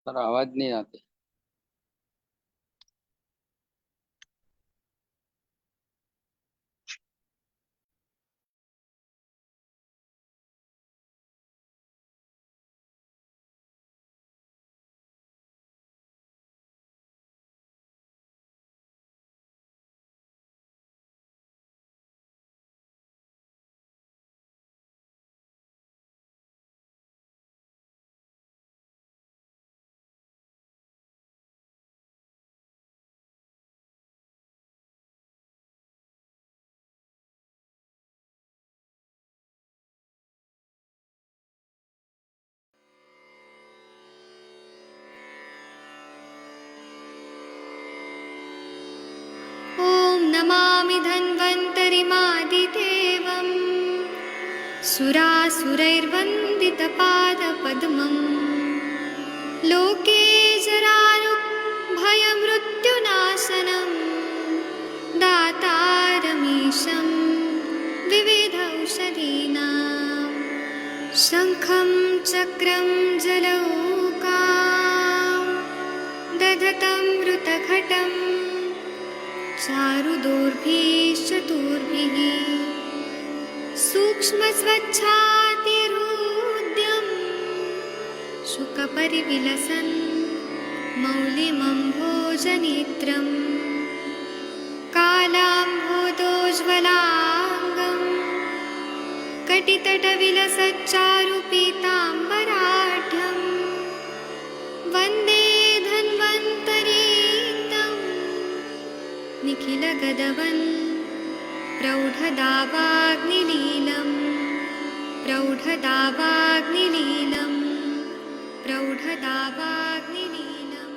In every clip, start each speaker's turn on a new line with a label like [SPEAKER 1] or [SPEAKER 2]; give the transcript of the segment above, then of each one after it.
[SPEAKER 1] पर आवाज नहीं आती।
[SPEAKER 2] ॐ नमामि धन्वन्तरिमादिदेवं सुरासुरैर्वन्दितपादपद्मं लोके जरारुभयमृत्युनाशनं दातारमीशं विविधौषधीनां शङ्खं चक्रं जलौकां दधतं मृतघटम् चारुदोर्भिश्चतुर्भिः सूक्ष्मस्वच्छातिरुद्यं शुकपरिविलसन् मौलिमम्भोजनेत्रं कालाम्भोदोज्ज्वलाङ्गं कटितटविलसच्चारुपीताम्बराढ्यं वन्दे धन्वन्तरीतं निखिलगदवन् प्रौढदावाग्निलीलं प्रौढदावाग्निलीलं प्रौढदावाग्निलीलम्।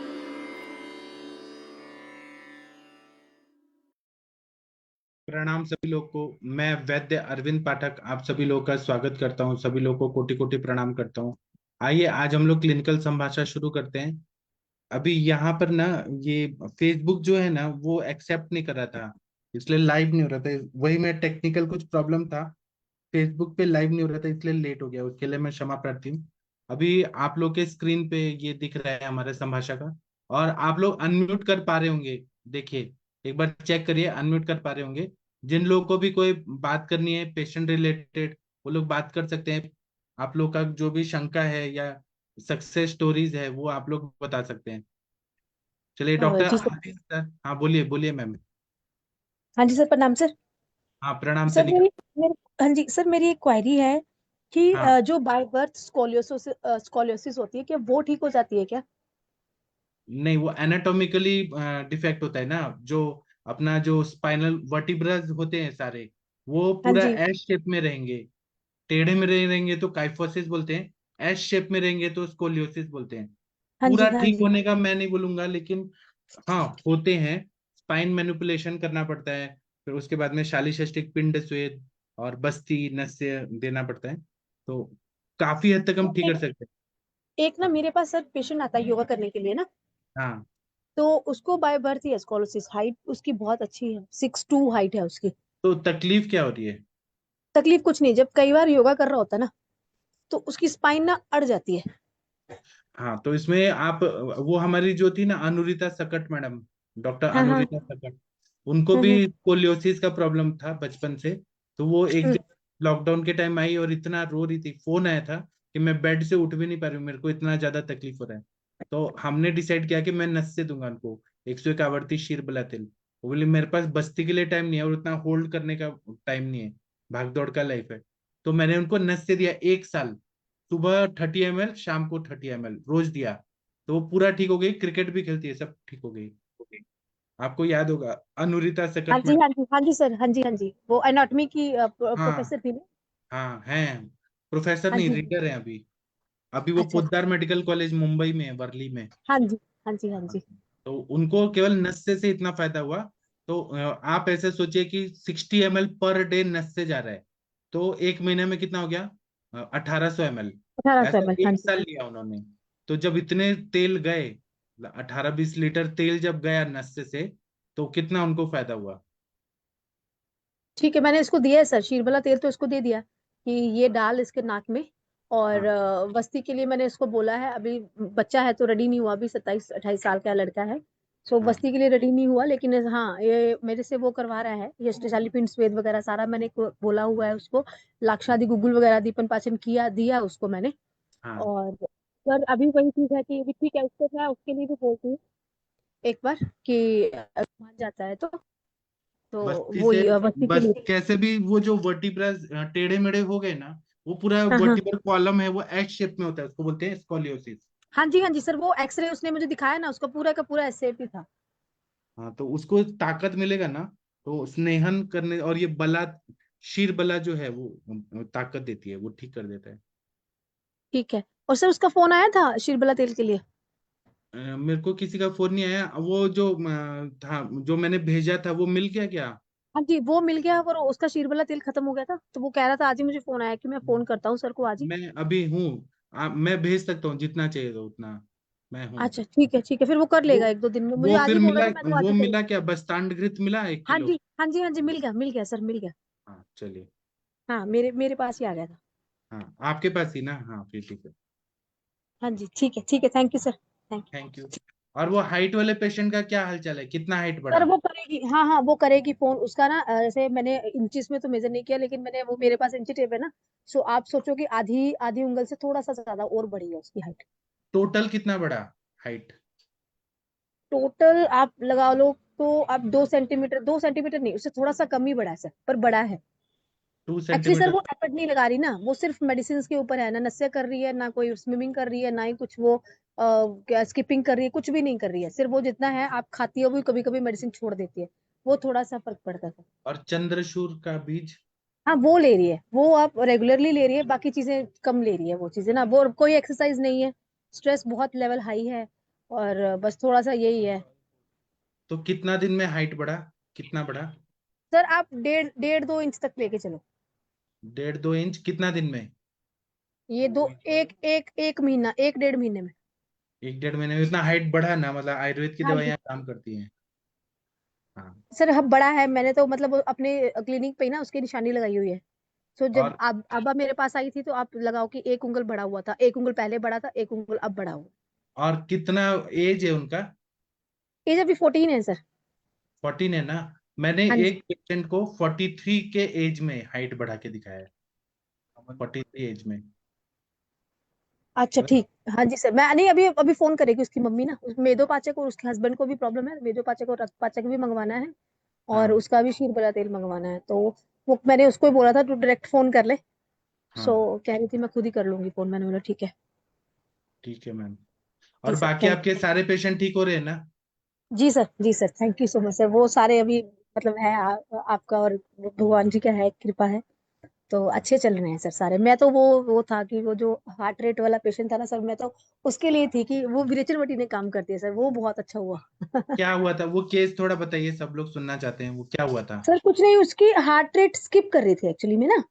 [SPEAKER 3] प्रणाम सभी लोग को। मैं वैद्य अरविंद पाठक आप सभी लोग का स्वागत करता हूं। सभी लोग को कोटि कोटि प्रणाम करता हूं। आइए आज हम लोग क्लिनिकल संभाषा शुरू करते हैं। अभी यहाँ पर ना ये फेसबुक जो है ना वो एक्सेप्ट नहीं कर रहा था, इसलिए लाइव नहीं हो रहा था। वही मैं टेक्निकल कुछ प्रॉब्लम था, फेसबुक पे लाइव नहीं हो रहा था, इसलिए लेट हो गया। उसके लिए मैं क्षमा प्रार्थी हूँ। अभी आप लोग के स्क्रीन पे ये दिख रहा है हमारे संभाषा का, और आप लोग अनम्यूट कर पा रहे होंगे। देखिए एक बार चेक करिए, अनम्यूट कर पा रहे होंगे। जिन लोगों को भी कोई बात करनी है पेशेंट रिलेटेड, वो लोग बात कर सकते हैं। आप लोग का जो भी शंका है या सक्सेस स्टोरीज है वो आप लोग बता सकते हैं। चलिए डॉक्टर
[SPEAKER 4] जी सर।
[SPEAKER 3] आदित्य सर, हाँ बोलिए बोलिए मैम।
[SPEAKER 4] हाँ जी सर, प्रणाम सर।
[SPEAKER 3] हाँ प्रणाम
[SPEAKER 4] सर
[SPEAKER 3] तनिका।
[SPEAKER 4] हाँ जी सर, मेरी एक क्वेरी है कि
[SPEAKER 3] हाँ
[SPEAKER 4] जो बाय बर्थ स्कोलियोसिस होती है, क्या वो ठीक हो जाती है क्या?
[SPEAKER 3] नहीं, वो एनाटॉमिकली डिफेक्ट होता है ना। जो अपना जो स्पाइनल वर्टिब्रास होते हैं सारे, वो
[SPEAKER 4] हाँ
[SPEAKER 3] पूरा
[SPEAKER 4] जी।
[SPEAKER 3] एस शेप में रहेंगे। टेढ़े में रहेंगे तो काइफोसिस बोलते हैं, एस शेप में रहेंगे तो स्कोलियोसिस बोलते हैं।
[SPEAKER 4] हाँ
[SPEAKER 3] पूरा
[SPEAKER 4] जी। हाँ
[SPEAKER 3] ठीक
[SPEAKER 4] जी।
[SPEAKER 3] होने का मैं नहीं बोलूंगा, लेकिन हाँ होते हैं। स्पाइन मैनिपुलेशन करना पड़ता है, फिर उसके बाद में शालीशस्टिक पिंड स्वेद और बस्ती नस्य देना पड़ता है। तो काफी हद तक हम ठीक कर
[SPEAKER 4] एक
[SPEAKER 3] सकते
[SPEAKER 4] एक ना मेरे पास सर पेशेंट आता है योगा करने के लिए ना,
[SPEAKER 3] हैं। हाँ
[SPEAKER 4] तो उसको बाय बर्थ ही है स्कोलियोसिस। हाइट उसकी बहुत अच्छी है, 6'2" हाइट है उसकी।
[SPEAKER 3] तो तकलीफ क्या हो रही है?
[SPEAKER 4] तकलीफ कुछ नहीं, जब कई बार योगा कर रहा होता है ना तो उसकी स्पाइन ना अड़ जाती है।
[SPEAKER 3] हाँ तो इसमें आप, वो हमारी जो थी ना अनुरिता सकट मैडम, डॉक्टर
[SPEAKER 4] हाँ हाँ।
[SPEAKER 3] अनुरिता सकट, उनको
[SPEAKER 4] हम्म।
[SPEAKER 3] भी स्कोलियोसिस का प्रॉब्लम था बचपन से। तो वो एक
[SPEAKER 4] हम्म।
[SPEAKER 3] दिन लॉकडाउन के टाइम आई और इतना रो रही थी, फोन आया था कि मैं बेड से उठ भी नहीं पा रही हूँ, मेरे को इतना ज्यादा तकलीफ हो रहा है। तो हमने डिसाइड किया कि मैं नस से दूंगा उनको 101 आवर्ती शीर बला तेल। वो बोले मेरे पास बस्ती के लिए टाइम नहीं है और उतना होल्ड करने का टाइम नहीं है, भाग दौड़ का लाइफ है। तो मैंने उनको नस से दिया 1 साल, सुबह 30 ml, शाम को 30 ml रोज दिया। तो वो पूरा ठीक हो गई, क्रिकेट भी खेलती है, सब ठीक हो गई। आपको याद होगा अनुरिता
[SPEAKER 4] हाँ
[SPEAKER 3] सकट
[SPEAKER 4] जी।
[SPEAKER 3] मैडम।
[SPEAKER 4] हाँ जी। हाँ जी सर। हाँ जी। हाँ जी, वो एनाटॉमी की
[SPEAKER 3] हाँ
[SPEAKER 4] प्रोफेसर थी ना।
[SPEAKER 3] हाँ हैं, प्रोफेसर
[SPEAKER 4] हाँ
[SPEAKER 3] नहीं
[SPEAKER 4] जी।
[SPEAKER 3] रीडर हैं अभी। अभी वो
[SPEAKER 4] अच्छा।
[SPEAKER 3] पोद्दार मेडिकल कॉलेज मुंबई में है, वर्ली में।
[SPEAKER 4] हाँ जी। हाँ जी। हाँ जी।
[SPEAKER 3] तो उनको केवल नस्से से इतना फायदा हुआ। तो आप ऐसे सोचिए कि 60 ml पर डे नस्से जा रहा है, तो एक महीने में कितना हो गया? 1800 ml।
[SPEAKER 4] 1800
[SPEAKER 3] ऐसा
[SPEAKER 4] ml, हाँ
[SPEAKER 3] एक
[SPEAKER 4] जी।
[SPEAKER 3] साल लिया उन्होंने। तो जब इतने तेल गए, 18-20 लीटर तेल जब गया नस्से से, तो कितना उनको फायदा हुआ।
[SPEAKER 4] ठीक है, मैंने इसको दिया है सर, शीरबला तेल तो इसको दे दिया कि ये डाल इसके नाक में और
[SPEAKER 3] हाँ
[SPEAKER 4] वस्ती के लिए मैंने इसको बोला है, अभी बच्चा है तो रेडी नहीं हुआ, अभी 27-28 साल का लड़का है। सो
[SPEAKER 3] हाँ
[SPEAKER 4] बस्ती के लिए रेडी नहीं हुआ, लेकिन हाँ ये मेरे से वो करवा रहा है, ये स्पेशलिटी स्वेद वगैरह सारा मैंने बोला हुआ है उसको। लाक्षादि गुगुल वगैरह दीपन पाचन किया दिया उसको मैंने।
[SPEAKER 3] हाँ।
[SPEAKER 4] और सर अभी वही चीज है कि अभी ठीक है, उसको मैं उसके लिए भी बोलती हूँ एक बार कि मान जाता है तो
[SPEAKER 3] बस्ती
[SPEAKER 4] वो
[SPEAKER 3] से
[SPEAKER 4] वस्ती के
[SPEAKER 3] बस
[SPEAKER 4] लिए।
[SPEAKER 3] कैसे भी वो जो वर्टिब्रा टेढ़े मेढ़े हो गए ना, वो पूरा
[SPEAKER 4] हाँ हाँ
[SPEAKER 3] वर्टिब्रल कॉलम है वो एच शेप में होता है, उसको बोलते हैं स्कोलियोसिस।
[SPEAKER 4] हाँ जी सर, वो एक्सरे उसने मुझे दिखाया ना, उसका पूरा का पूरा ऐसे ही था।
[SPEAKER 3] हाँ तो उसको ताकत मिलेगा ना, तो स्नेहन करने और ये बला, शीर बला जो है वो ताकत देती है, वो ठीक कर देता है।
[SPEAKER 4] ठीक है। और सर उसका फोन आया था शीरबला तेल के लिए?
[SPEAKER 3] मेरे को किसी का फोन नहीं आया, वो जो था जो मैंने भेजा था वो मिल गया क्या?
[SPEAKER 4] हाँ जी वो मिल गया, और उसका शीरबला तेल खत्म हो गया था, तो वो कह रहा था आज ही मुझे फोन आया कि मैं फोन करता हूँ सर को आज ही।
[SPEAKER 3] मैं अभी हूँ, मैं भेज सकता हूँ जितना चाहिए तो उतना, मैं हूँ।
[SPEAKER 4] अच्छा ठीक है, फिर वो कर
[SPEAKER 3] वो
[SPEAKER 4] लेगा 1-2 दिन में, मुझे
[SPEAKER 3] वो
[SPEAKER 4] आज
[SPEAKER 3] फिर
[SPEAKER 4] ही बोल रहा
[SPEAKER 3] मिला,
[SPEAKER 4] था, मैं तो आज
[SPEAKER 3] वो
[SPEAKER 4] ही करूँ।
[SPEAKER 3] मिला क्या, बस्तांड घृत मिला 1 किलो?
[SPEAKER 4] हाँ जी मिल गया मिल गया सर, मिल गया।
[SPEAKER 3] हाँ चलिए।
[SPEAKER 4] हाँ मेरे पास ही आ गया था।
[SPEAKER 3] हाँ आपके पास ही ना, हाँ फिर ठीक है।
[SPEAKER 4] हाँ जी ठीक है, thank you sir, thank you.
[SPEAKER 3] Thank you. और वो हाइट वाले पेशेंट का क्या हालचाल है, कितना हाइट
[SPEAKER 4] सर
[SPEAKER 3] बढ़ा?
[SPEAKER 4] वो करेगी, हाँ वो करेगी फोन उसका ना, जैसे मैंने इंचिस में तो मेजर नहीं किया, लेकिन मैंने वो मेरे पास इंची टेप है ना। सो आप सोचो कि आधी आधी उंगल से थोड़ा सा ज्यादा और बढ़ी है उसकी हाइट।
[SPEAKER 3] टोटल कितना बढ़ा हाइट?
[SPEAKER 4] टोटल आप लगा लो तो आप 2 सेंटीमीटर, 2 सेंटीमीटर नहीं, उससे थोड़ा सा कम ही बढ़ा है सर, पर बढ़ा है।
[SPEAKER 3] टू
[SPEAKER 4] एक्चुअली सर वो
[SPEAKER 3] सेंटीमीटर
[SPEAKER 4] एफर्ट नहीं लगा रही ना, वो सिर्फ मेडिसिन के ऊपर है ना, नस्य कर रही है ना, कोई स्विमिंग कर रही है ना, ही कुछ वो क्या स्किपिंग कर रही है, कुछ भी नहीं कर रही है, सिर्फ वो जितना है आप खाती हो, वो कभी कभी मेडिसिन छोड़ देती है, वो थोड़ा सा फर्क पड़ता था।
[SPEAKER 3] और चंद्रशूर का बीज?
[SPEAKER 4] हाँ वो ले रही है, वो आप रेगुलरली ले रही है, बाकी चीजें कम ले रही है, वो चीजें ना, वो कोई एक्सरसाइज नहीं है, स्ट्रेस बहुत लेवल हाई है, और बस थोड़ा सा यही है।
[SPEAKER 3] तो कितना दिन में हाइट बढ़ा, कितना बढ़ा?
[SPEAKER 4] सर आप 1.5-2 इंच तक लेके चलो।
[SPEAKER 3] 1.5-2 इंच कितना दिन में?
[SPEAKER 4] ये दो एक महीना, 1-1.5 महीने में।
[SPEAKER 3] 1-1.5 महीने में इतना हाइट बढ़ा ना, मतलब आयुर्वेद की
[SPEAKER 4] हाँ जी
[SPEAKER 3] दवाइयाँ काम करती हैं। हाँ।
[SPEAKER 4] सर, अब बड़ा है, मैंने तो मतलब अपने क्लिनिक पे ही ना उसकी निशानी लगाई हुई है। सो जब
[SPEAKER 3] और
[SPEAKER 4] आप अब मेरे पास आई थी तो आप लगाओ कि 1 उंगल बड़ा हुआ था, 1 उंगल पहले बड़ा था, 1 उंगल अब बड़ा हुआ।
[SPEAKER 3] और कितना एज है उनका?
[SPEAKER 4] एज अभी 14 है सर।
[SPEAKER 3] 14 है ना? मैंने
[SPEAKER 4] हाँ जी।
[SPEAKER 3] एक पेशेंट को 43 के एज में हाइट बढ़ा के दिखाया है, 43 एज में।
[SPEAKER 4] अच्छा ठीक। हाँ जी सर, मैं नहीं, अभी अभी फोन करेगी उसकी मम्मी ना, मेदो पाचक और उसके हस्बैंड को भी प्रॉब्लम है, मेदो पाचक और रक्त पाचक भी मंगवाना है, और
[SPEAKER 3] हाँ
[SPEAKER 4] उसका भी शीरबला तेल मंगवाना है, तो वो मैंने उसको ही बोला था तू डायरेक्ट फोन कर ले। सो
[SPEAKER 3] हाँ
[SPEAKER 4] कह रही थी मैं खुद ही कर लूंगी फोन, मैंने बोला ठीक है।
[SPEAKER 3] ठीक है मैम।
[SPEAKER 4] जी
[SPEAKER 3] और
[SPEAKER 4] सर
[SPEAKER 3] बाकी
[SPEAKER 4] थैंक
[SPEAKER 3] आपके सारे पेशेंट ठीक हो रहे हैं ना?
[SPEAKER 4] जी sir thank you so much sir, वो सारे अभी मतलब है आपका और भगवान जी का है, कृपा है, तो अच्छे चल रहे हैं सर सारे। मैं तो वो था कि वो जो हार्ट रेट वाला पेशेंट था ना सर, मैं तो उसके लिए थी कि वो विरेचन वटी ने काम करती है सर, वो बहुत अच्छा हुआ।
[SPEAKER 3] क्या हुआ था वो केस, थोड़ा बताइए, सब लोग सुनना चाहते हैं, वो क्या हुआ था?
[SPEAKER 4] सर कुछ नहीं, उसकी हार्ट रेट स्किप कर रही थी एक्चुअली में ना,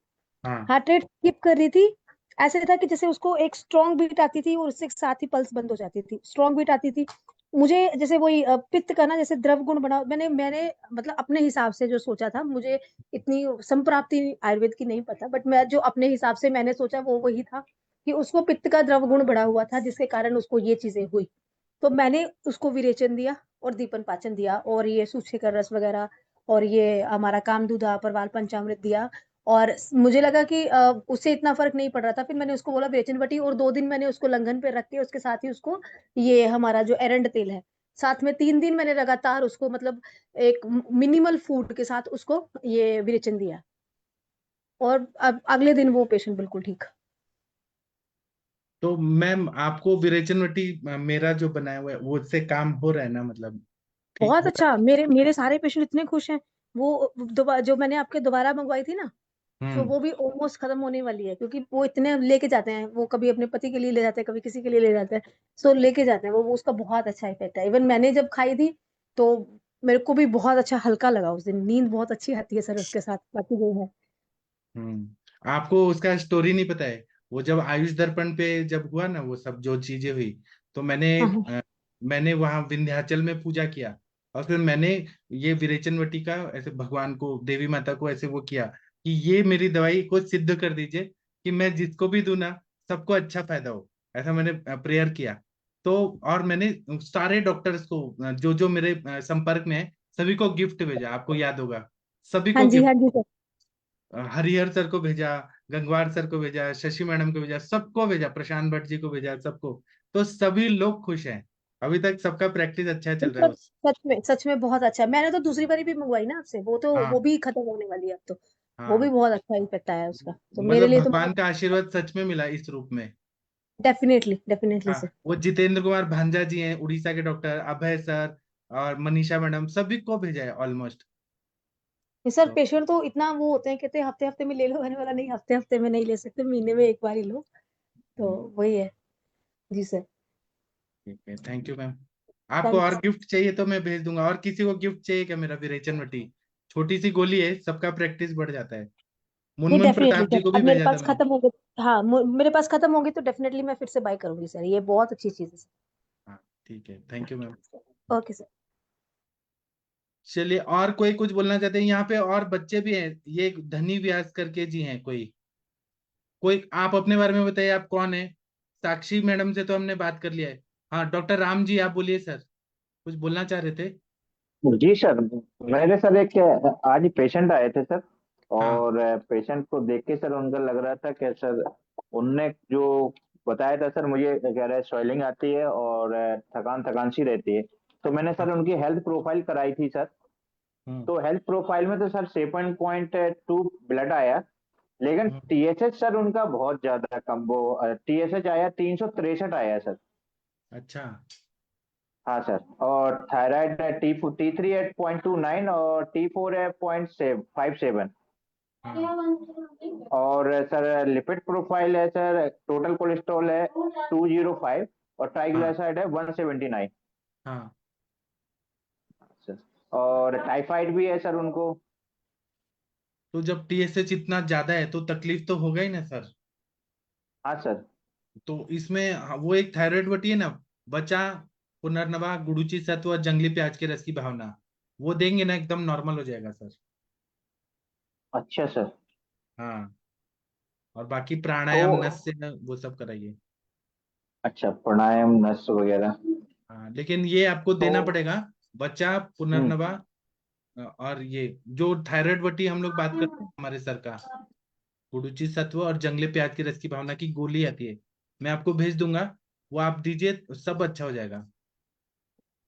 [SPEAKER 3] हाँ
[SPEAKER 4] हार्ट रेट स्किप कर रही थी। ऐसे था कि जैसे उसको एक स्ट्रॉन्ग बीट आती थी और उससे साथ ही पल्स बंद हो जाती थी, स्ट्रॉन्ग बीट आती थी। मुझे जैसे वही पित्त का ना, जैसे द्रव गुण बना, मैंने मैंने मतलब अपने हिसाब से जो सोचा था, मुझे इतनी संप्राप्ति आयुर्वेद की नहीं पता, बट मैं जो अपने हिसाब से मैंने सोचा वो वही था कि उसको पित्त का द्रव गुण बढ़ा हुआ था, जिसके कारण उसको ये चीजें हुई। तो मैंने उसको विरेचन दिया और दीपन पाचन दिया और ये सूखे का रस वगैरह, और ये हमारा कामदूधा परवाल पंचामृत दिया। और मुझे लगा कि उससे इतना फर्क नहीं पड़ रहा था, फिर मैंने उसको बोला बेचन बटी, और 2 दिन मैंने उसको लंघन पे रख के उसके साथ ही उसको ये हमारा जो एरंड तेल है साथ में, 3 दिन मैंने लगातार उसको मतलब एक मिनिमल फूड के साथ उसको ये विरेचन दिया, और अब अगले दिन वो पेशेंट बिल्कुल ठीक।
[SPEAKER 3] तो मैम आपको विरेचनवटी मेरा जो बनाया हुआ है वो उससे काम हो रहा है ना, मतलब ठीक
[SPEAKER 4] बहुत
[SPEAKER 3] हो रहा
[SPEAKER 4] अच्छा, मेरे मेरे सारे पेशेंट इतने खुश हैं। वो जो मैंने आपके दोबारा मंगवाई थी ना,
[SPEAKER 3] है?
[SPEAKER 4] सो वो भी ऑलमोस्ट खत्म होने वाली है, क्योंकि वो इतने लेके जाते हैं, वो कभी अपने पति के लिए ले जाते हैं, कभी किसी के लिए ले जाते हैं, सो लेके जाते हैं वो उसका बहुत अच्छा इफेक्ट है। इवन मैंने जब खाई थी तो मेरे को भी बहुत अच्छा हल्का लगा, उस दिन नींद बहुत अच्छी आती है सर उसके साथ, बाकी जो है।
[SPEAKER 3] आपको उसका स्टोरी नहीं पता है? वो जब आयुष दर्पण पे जब हुआ ना वो सब जो चीजें हुई, तो
[SPEAKER 4] हाँ हाँ
[SPEAKER 3] मैंने वहां विंध्याचल में पूजा किया, और फिर मैंने ये विरेचनवटी का ऐसे भगवान को, देवी माता को ऐसे वो किया कि ये मेरी दवाई को सिद्ध कर दीजिए कि मैं जिसको भी दूं ना सबको अच्छा फायदा हो, ऐसा मैंने प्रेयर किया। तो और मैंने सारे डॉक्टर्स को जो जो मेरे संपर्क में है सभी को गिफ्ट भेजा, आपको याद होगा, सभी
[SPEAKER 4] हाँ
[SPEAKER 3] को
[SPEAKER 4] जी,
[SPEAKER 3] गिफ्ट।
[SPEAKER 4] हाँ जी सर।
[SPEAKER 3] हरिहर सर को भेजा, गंगवार सर को भेजा, शशि मैडम को भेजा, सबको भेजा, प्रशांत भट्ट जी को भेजा, सबको। तो सभी लोग खुश हैं, अभी तक सबका प्रैक्टिस अच्छा चल रहा है
[SPEAKER 4] सच सच में बहुत अच्छा है। मैंने तो दूसरी बारी भी मंगवाई ना आपसे, वो तो वो
[SPEAKER 3] हाँ
[SPEAKER 4] भी खत्म होने वाली है अब तो। वो भी
[SPEAKER 3] हाँ,
[SPEAKER 4] बहुत अच्छा इफेक्ट आया है उसका, तो मेरे
[SPEAKER 3] मतलब
[SPEAKER 4] लिए तो
[SPEAKER 3] भगवान
[SPEAKER 4] मतलब
[SPEAKER 3] का आशीर्वाद सच में मिला इस रूप में।
[SPEAKER 4] डेफिनेटली डेफिनेटली
[SPEAKER 3] हाँ,
[SPEAKER 4] सर।
[SPEAKER 3] वो जितेंद्र कुमार भांजा जी हैं, उड़ीसा के डॉक्टर, अभय सर और मनीषा मैडम, सभी को भेजा है ऑलमोस्ट।
[SPEAKER 4] सर
[SPEAKER 3] तो
[SPEAKER 4] पेशेंट तो इतना वो होते हैं, कहते हैं हफ्ते हफ्ते में ले लो, मैंने बोला नहीं, हफ्ते हफ्ते में नहीं ले सकते, महीने में एक बार ही लो। तो वही है। जी सर।
[SPEAKER 3] ठीक है, थैंक यू मैम। आपको और
[SPEAKER 4] थैंक्स।
[SPEAKER 3] गिफ्ट चाहिए तो मैं भेज दूंगा, और किसी को गिफ्ट चाहिए क्या? मेरा विरेचन वटी छोटी सी गोली है, सबका प्रैक्टिस बढ़ जाता है।
[SPEAKER 4] नहीं
[SPEAKER 3] मुनमुन
[SPEAKER 4] डेफिनेटली
[SPEAKER 3] प्रताप जी
[SPEAKER 4] सर,
[SPEAKER 3] को भी
[SPEAKER 4] अब मेरे
[SPEAKER 3] भेजा था
[SPEAKER 4] पास
[SPEAKER 3] मैंने।
[SPEAKER 4] खत्म होंगे। हाँ, मेरे पास खत्म होंगे तो डेफिनेटली मैं फिर से बाय करूंगी सर, ये बहुत अच्छी चीज है
[SPEAKER 3] हाँ ठीक है, thank you ma'am.
[SPEAKER 4] Sir. Okay sir.
[SPEAKER 3] चलिए, और कोई कुछ बोलना चाहते हैं? यहाँ पे और बच्चे भी हैं, ये धनी व्यास करके जी हैं कोई। कोई आप अपने बारे में बताइए, आप कौन है? साक्षी मैडम से तो हमने बात कर लिया है। हाँ, डॉक्टर राम जी, आप बोलिए सर, कुछ बोलना चाह रहे थे।
[SPEAKER 1] जी सर, मेरे सर एक आज पेशेंट आए थे सर।
[SPEAKER 3] हाँ।
[SPEAKER 1] और पेशेंट को देख के सर उनका लग रहा था कि सर उनने जो बताया था सर, मुझे कह रहे स्वेलिंग आती है और थकान थकान सी रहती है। तो मैंने
[SPEAKER 3] हाँ।
[SPEAKER 1] सर उनकी हेल्थ प्रोफाइल कराई थी सर।
[SPEAKER 3] हम्म।
[SPEAKER 1] तो हेल्थ प्रोफाइल में तो सर 7.2 ब्लड आया, लेकिन
[SPEAKER 3] हम्म।
[SPEAKER 1] टीएसएच सर उनका बहुत ज्यादा कम, वो टीएसएच आया 363 आया सर।
[SPEAKER 3] अच्छा।
[SPEAKER 1] हाँ सर। और थायराइड है T3 है 0.29 और T4 है 0.57।
[SPEAKER 3] हाँ।
[SPEAKER 1] और सर लिपिड प्रोफाइल है सर, टोटल कोलेस्ट्रॉल है 205 और
[SPEAKER 3] हाँ।
[SPEAKER 1] ट्राइग्लिसराइड है 179
[SPEAKER 3] हाँ।
[SPEAKER 1] सर। और टाइफाइड भी है सर उनको।
[SPEAKER 3] तो जब टीएसएच इतना ज्यादा है तो तकलीफ तो होगा ही ना सर।
[SPEAKER 1] हाँ सर।
[SPEAKER 3] तो इसमें वो एक थायराइड बटी है ना, बचा, पुनर्नवा, गुडुची सत्व और जंगली प्याज के रस की भावना, वो देंगे ना, एकदम नॉर्मल हो जाएगा सर।
[SPEAKER 1] अच्छा सर।
[SPEAKER 3] हाँ, और बाकी
[SPEAKER 1] तो
[SPEAKER 3] प्राणायाम नस से न, वो सब कराइए।
[SPEAKER 1] अच्छा, प्राणायाम नस वगैरह।
[SPEAKER 3] हाँ, लेकिन ये आपको
[SPEAKER 1] तो
[SPEAKER 3] देना पड़ेगा, बचा,
[SPEAKER 1] हम्म।
[SPEAKER 3] पुनर्नवा और ये जो थायराइड बटी हम लोग बात करते हैं हमारे सर का, गुडुची सत्व और जंगली प्याज के रस की भावना की गोली आती है, मैं आपको भेज दूंगा, वो आप दीजिए, सब अच्छा हो जाएगा।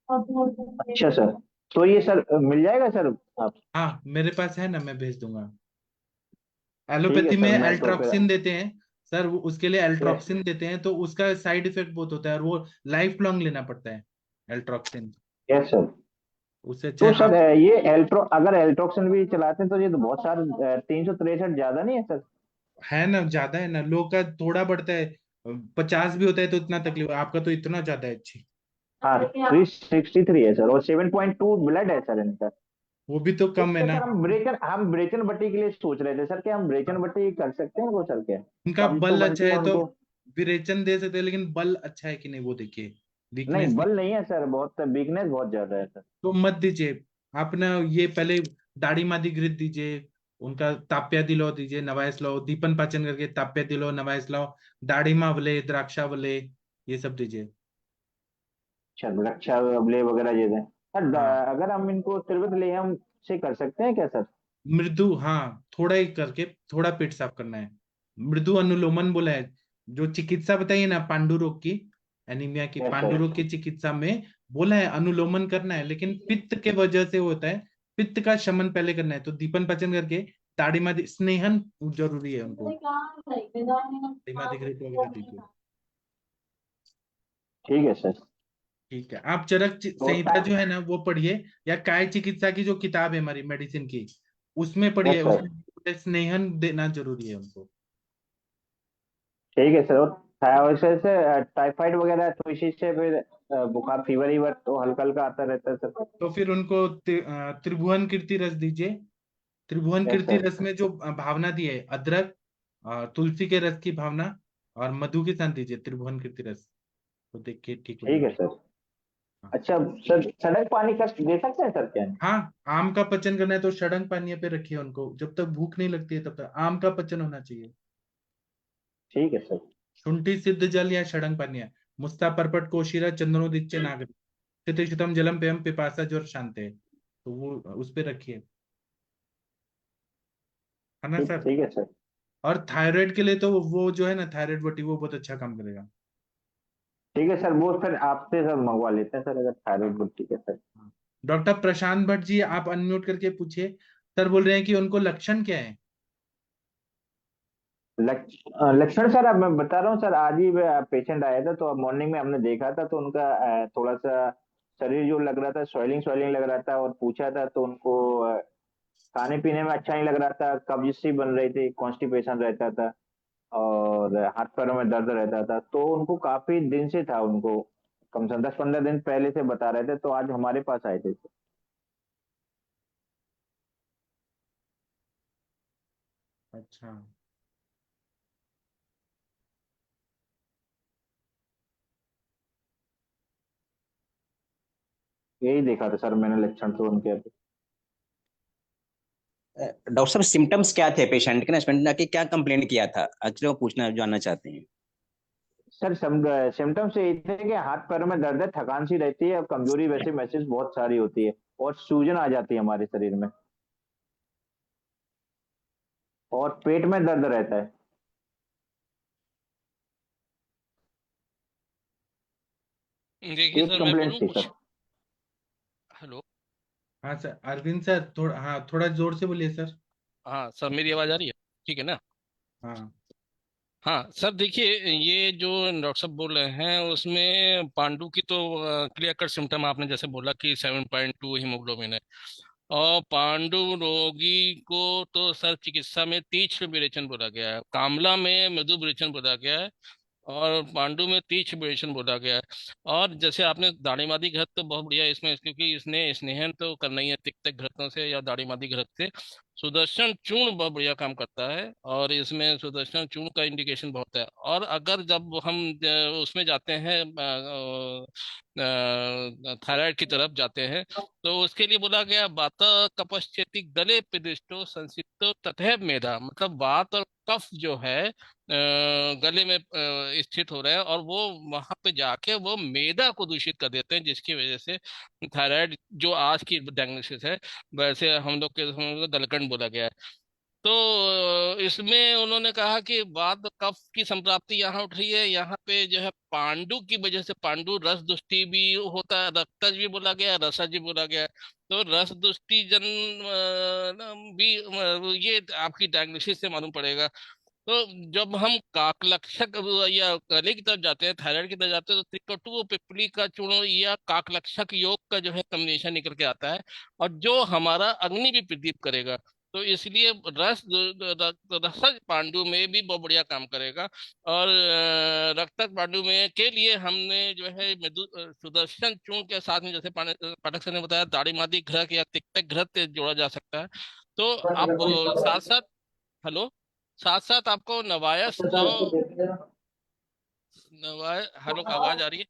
[SPEAKER 1] अच्छा सर, तो ये सर मिल जाएगा सर आप?
[SPEAKER 3] हाँ, मेरे पास है ना, मैं भेज दूंगा।
[SPEAKER 1] ठीक है
[SPEAKER 3] एलोपैथी में
[SPEAKER 1] सर, मैं तो फिर।
[SPEAKER 3] एल्ट्रॉक्सिन देते हैं सर, वो उसके लिए
[SPEAKER 1] यस।
[SPEAKER 3] एल्ट्रॉक्सिन देते हैं, तो उसका साइड इफेक्ट बहुत होता है, और वो लाइफ लॉन्ग लेना पड़ता है एल्ट्रॉक्सिन।
[SPEAKER 1] Yes sir.
[SPEAKER 3] उससे अच्छा
[SPEAKER 1] तो
[SPEAKER 3] है
[SPEAKER 1] सर
[SPEAKER 3] आप।
[SPEAKER 1] ये अगर एल्ट्रोक्सिन भी चलाते हैं तो ये तो बहुत सारे 363 ज्यादा नहीं है सर?
[SPEAKER 3] है ना, ज्यादा है ना, लोग का थोड़ा बढ़ता है, 50 भी होता है तो इतना तकलीफ, आपका तो इतना ज्यादा है, अच्छी।
[SPEAKER 1] हाँ, 363 है सर और 7.2 ब्लड है सर इनका।
[SPEAKER 3] वो भी तो कम है
[SPEAKER 1] इसका
[SPEAKER 3] ना।
[SPEAKER 1] सर हम ब्रेचन बट्टी के लिए सोच रहे थे सर, क्या हम ब्रेचन बट्टी कर सकते हैं वो सर क्या?
[SPEAKER 3] उनका
[SPEAKER 1] कम तो
[SPEAKER 3] बल अच्छा
[SPEAKER 1] बनती है
[SPEAKER 3] है तो
[SPEAKER 1] उनको।
[SPEAKER 3] विरेचन दे सकते हैं, लेकिन बल अच्छा है कि नहीं वो देखिए,
[SPEAKER 1] नहीं,
[SPEAKER 3] वीकनेस नहीं।
[SPEAKER 1] बल नहीं है सर, बहुत वीकनेस बहुत ज्यादा है सर।
[SPEAKER 3] तो मत दीजिए, आप ना ये पहले दाढ़ी मादी घृत दीजिए, उनका ताप्या दिलो दीजिए, नवायस लो, दीपन पाचन करके ताप्या दिलो, नवायस लो, दाढ़ीमा वले, द्राक्षावले, ये सब दीजिए।
[SPEAKER 1] अच्छा, रक्षा अबले वगैरह ये दें सर।
[SPEAKER 3] हाँ,
[SPEAKER 1] अगर हम इनको त्रिवत लेहम से कर सकते हैं क्या सर?
[SPEAKER 3] मृदु, हाँ, थोड़ा ही करके, थोड़ा पेट साफ करना है, मृदु अनुलोमन बोला है, जो चिकित्सा बताइए ना पांडु रोग की, एनीमिया की,
[SPEAKER 1] यस
[SPEAKER 3] पांडु
[SPEAKER 1] सर।
[SPEAKER 3] रोग की चिकित्सा में बोला है अनुलोमन करना है, लेकिन पित्त के वजह से होता है, पित्त का शमन पहले करना है, तो दीपन पाचन करके ताड़ीमादी स्नेहन जरूरी है उनको, ताड़ीमादी घृत वगैरह दीजिए।
[SPEAKER 1] ठीक है सर।
[SPEAKER 3] ठीक है, आप चरक
[SPEAKER 1] तो
[SPEAKER 3] संहिता जो है ना वो पढ़िए, या काय चिकित्सा की जो किताब है हमारी मेडिसिन की, उसमें पढ़िए,
[SPEAKER 1] यस सर।
[SPEAKER 3] उसमें स्नेहन देना जरूरी है उनको।
[SPEAKER 1] ठीक है सर। और वैसे से टाइफाइड वगैरह तो इसी से फिर बुखार फीवर ईवर तो हल्का हल्का आता रहता है सर।
[SPEAKER 3] तो फिर उनको त्रिभुवन कीर्ति रस दीजिए। त्रिभुवन
[SPEAKER 1] यस
[SPEAKER 3] कीर्ति
[SPEAKER 1] सर।
[SPEAKER 3] रस में जो भावना दी है, अदरक, तुलसी के रस की भावना और मधु के साथ दीजिए त्रिभुवन कीर्ति रस, तो देखिए ठीक हो
[SPEAKER 1] ठीक है
[SPEAKER 3] जाएगा।
[SPEAKER 1] सर।
[SPEAKER 3] हाँ।
[SPEAKER 1] अच्छा सर, सड़क पानी का दे सकते हैं सर क्या?
[SPEAKER 3] हाँ, आम का पचन करना है तो षडंग पानीय पे रखिए उनको, जब तक भूख नहीं लगती है तब तक आम का पचन होना चाहिए।
[SPEAKER 1] ठीक है सर।
[SPEAKER 3] शुंठी सिद्ध जल या षडंग पानीय, मुस्ता परपट कोशिरा चंद्रोदिच्य नागरी, क्षितिशतम जलम पेयम पिपासा ज्वर शांते। तो वो उस पे रखिए, है ना
[SPEAKER 1] ठीक
[SPEAKER 3] सर।
[SPEAKER 1] ठीक है सर।
[SPEAKER 3] और थायराइड के लिए तो वो जो है ना थायराइड बटी, वो बहुत अच्छा काम करेगा।
[SPEAKER 1] ठीक है सर, वो फिर आपसे सर मंगवा लेते हैं सर, अगर थायराइड, ठीक है सर।
[SPEAKER 3] डॉक्टर प्रशांत भट्ट जी, आप अनम्यूट करके पूछिए। सर बोल रहे हैं कि उनको लक्षण क्या है।
[SPEAKER 1] लक्षण सर, अब मैं बता रहा हूँ सर, आज ही पेशेंट आया था, तो मॉर्निंग में हमने देखा था, तो उनका थोड़ा सा शरीर जो लग रहा था, स्वेलिंग स्वेलिंग लग रहा था, और पूछा था तो उनको खाने पीने में अच्छा नहीं लग रहा था, कब्ज सी बन रही थी, कॉन्स्टिपेशन रहता था, और हाथ पैरों में दर्द रहता था, तो उनको काफी दिन से था उनको, कम से कम 10-15 दिन पहले से बता रहे थे, तो आज हमारे पास आए थे।
[SPEAKER 3] अच्छा।
[SPEAKER 1] यही देखा था सर मैंने लक्षण तो उनके अभी।
[SPEAKER 5] डॉक्टर साहब सिम्टम्स क्या थे पेशेंट के ना, पेशेंट ने आके क्या कंप्लेंट किया था, एक्चुअली वो पूछना जानना चाहते हैं।
[SPEAKER 1] सर सिम्टम्स यही थे कि हाथ पैरों में दर्द है, थकान सी रहती है, और कमजोरी वैसे महसूस बहुत सारी होती है, और सूजन आ जाती है हमारे शरीर में, और पेट में दर्द रहता है।
[SPEAKER 6] देखिए
[SPEAKER 1] एक
[SPEAKER 6] सर, मैं
[SPEAKER 1] कंप्लेंट
[SPEAKER 6] बोलूँ
[SPEAKER 1] थी
[SPEAKER 6] कुछ।
[SPEAKER 1] सर।
[SPEAKER 6] हेलो।
[SPEAKER 3] हाँ सर, अरविंद सर थोड़ा, हाँ थोड़ा जोर से बोलिए सर।
[SPEAKER 6] हाँ सर, मेरी आवाज़ आ रही है? ठीक है ना?
[SPEAKER 3] हाँ।
[SPEAKER 6] हाँ सर, देखिए, ये जो डॉक्टर साहब बोल रहे हैं उसमें पांडु की तो क्लियर कट सिम्टम आपने जैसे बोला कि 7.2 हीमोग्लोबिन है। और पांडु रोगी को तो सर चिकित्सा में तीक्ष्ण विरेचन बोला गया है, कामला में मृदु विरेचन बोला गया है, और पांडु में तीक्ष्ण विरेचन बोला गया है। और जैसे आपने दाढ़ीमादी घृत तो बहुत बढ़िया इसमें, क्योंकि इसने स्नेहन तो करना ही है तिक्त घृतों से या दाढ़ीमादी घृत से। सुदर्शन चूर्ण बहुत बढ़िया काम करता है, और इसमें सुदर्शन चूर्ण का इंडिकेशन बहुत है। और अगर जब हम उसमें जाते हैं थायराइड की तरफ जाते हैं, तो उसके लिए बोला गया वात कपश्चेति गले प्रदिष्टो संसिप्तो ततः मेधा, मतलब वात और कफ जो है गले में स्थित हो रहे हैं, और वो वहां पे जाके वो मेदा को दूषित कर देते हैं, जिसकी वजह से थायराइड जो आज की डायग्नोसिस है, वैसे हम लोग को गलकंड बोला गया है। तो इसमें उन्होंने कहा कि वात कफ की संप्राप्ति यहाँ उठ रही है, यहाँ पे जो है पांडु की वजह से, पांडु रस दुष्टि भी होता है, रक्तज भी बोला गया है, रसज भी बोला गया है। तो रस दुष्टि जन भी ये आपकी डायग्नोसिस से मालूम पड़ेगा। तो जब हम काकलक्षक या गले की तरफ जाते हैं, थायराइड की तरफ जाते हैं, तो त्रिकटु पिप्पली का चूर्ण या काकलक्षक योग का जो है कॉम्बिनेशन निकल के आता है, और जो हमारा अग्नि भी प्रदीप करेगा। तो इसलिए रसज पांडु में भी बहुत बढ़िया काम करेगा। और रक्तक पांडु में के लिए हमने जो है सुदर्शन चूर्ण के साथ में, जैसे पाठक सर ने बताया, दाढ़ी मादी घृत या तिक्तक घृत जोड़ा जा सकता है। तो आप साथ साथ, हेलो, साथ साथ आपको नवायस जो नवाय हेलो, आवाज आ रही है?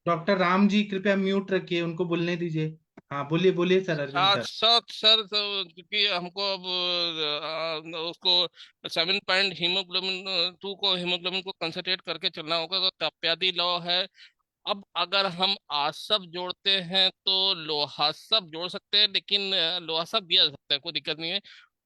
[SPEAKER 3] डॉक्टर राम जी कृपया म्यूट रखिए, उनको बोलने दीजिए। हाँ बोलिए बोलिए सर, अरविंद
[SPEAKER 6] साथ
[SPEAKER 3] सर।
[SPEAKER 6] साथ सर, तो क्योंकि हमको अब उसको 7 हीमोग्लोबिन 2 को, हीमोग्लोबिन को कंसंट्रेट करके चलना होगा, तो तप्यादी लौ है। अब अगर हम आसब जोड़ते हैं तो लोहासब जोड़ सकते हैं, लेकिन लोहासब दिया जा सकता है, कोई दिक्कत नहीं है।